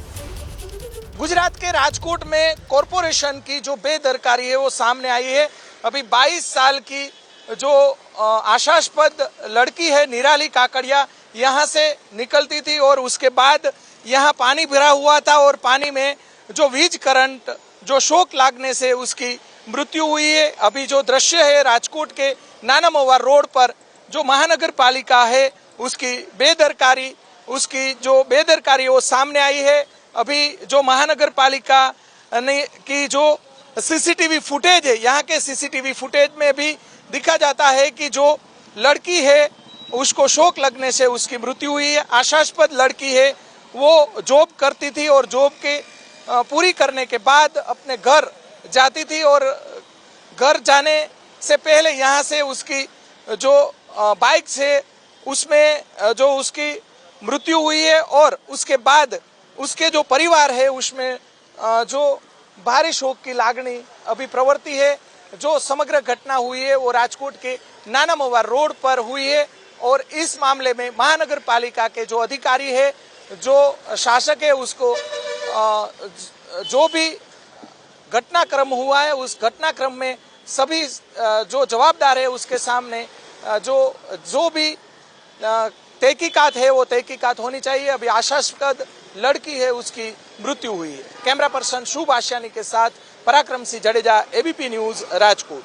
गुजरात के राजकोट में कॉरपोरेशन की जो बेदरकारी है वो सामने आई है। अभी 22 साल की जो आशास्पद लड़की है निराली काकड़िया यहाँ से निकलती थी और उसके बाद यहाँ पानी भरा हुआ था और पानी में जो वीज करंट जो शॉक लागने से उसकी मृत्यु हुई है। अभी जो दृश्य है राजकोट के नाना मोवा रोड पर जो महानगर पालिका है उसकी बेदरकारी वो सामने आई है। अभी जो महानगर पालिका ने की जो सीसीटीवी फुटेज है, यहाँ के सीसीटीवी फुटेज में भी दिखा जाता है कि जो लड़की है उसको शॉक लगने से उसकी मृत्यु हुई है। आशास्पद लड़की है, वो जॉब करती थी और जॉब के पूरी करने के बाद अपने घर जाती थी और घर जाने से पहले यहाँ से उसकी जो बाइक से उसमें जो उसकी मृत्यु हुई है और उसके बाद उसके जो परिवार है उसमें जो भारी शोक की लागनी अभी प्रवृत्ति है। जो समग्र घटना हुई है वो राजकोट के नाना मोवा रोड पर हुई है और इस मामले में महानगर पालिका के जो अधिकारी है, जो शासक है, उसको जो भी घटनाक्रम हुआ है उस घटनाक्रम में सभी जो जवाबदार है उसके सामने जो भी तहकीकात है वो तहकीकात होनी चाहिए। अभी आशास्पद लड़की है उसकी मृत्यु हुई है। कैमरा पर्सन शुभ आशियानी के साथ पराक्रम सिंह जडेजा, एबीपी न्यूज, राजकोट।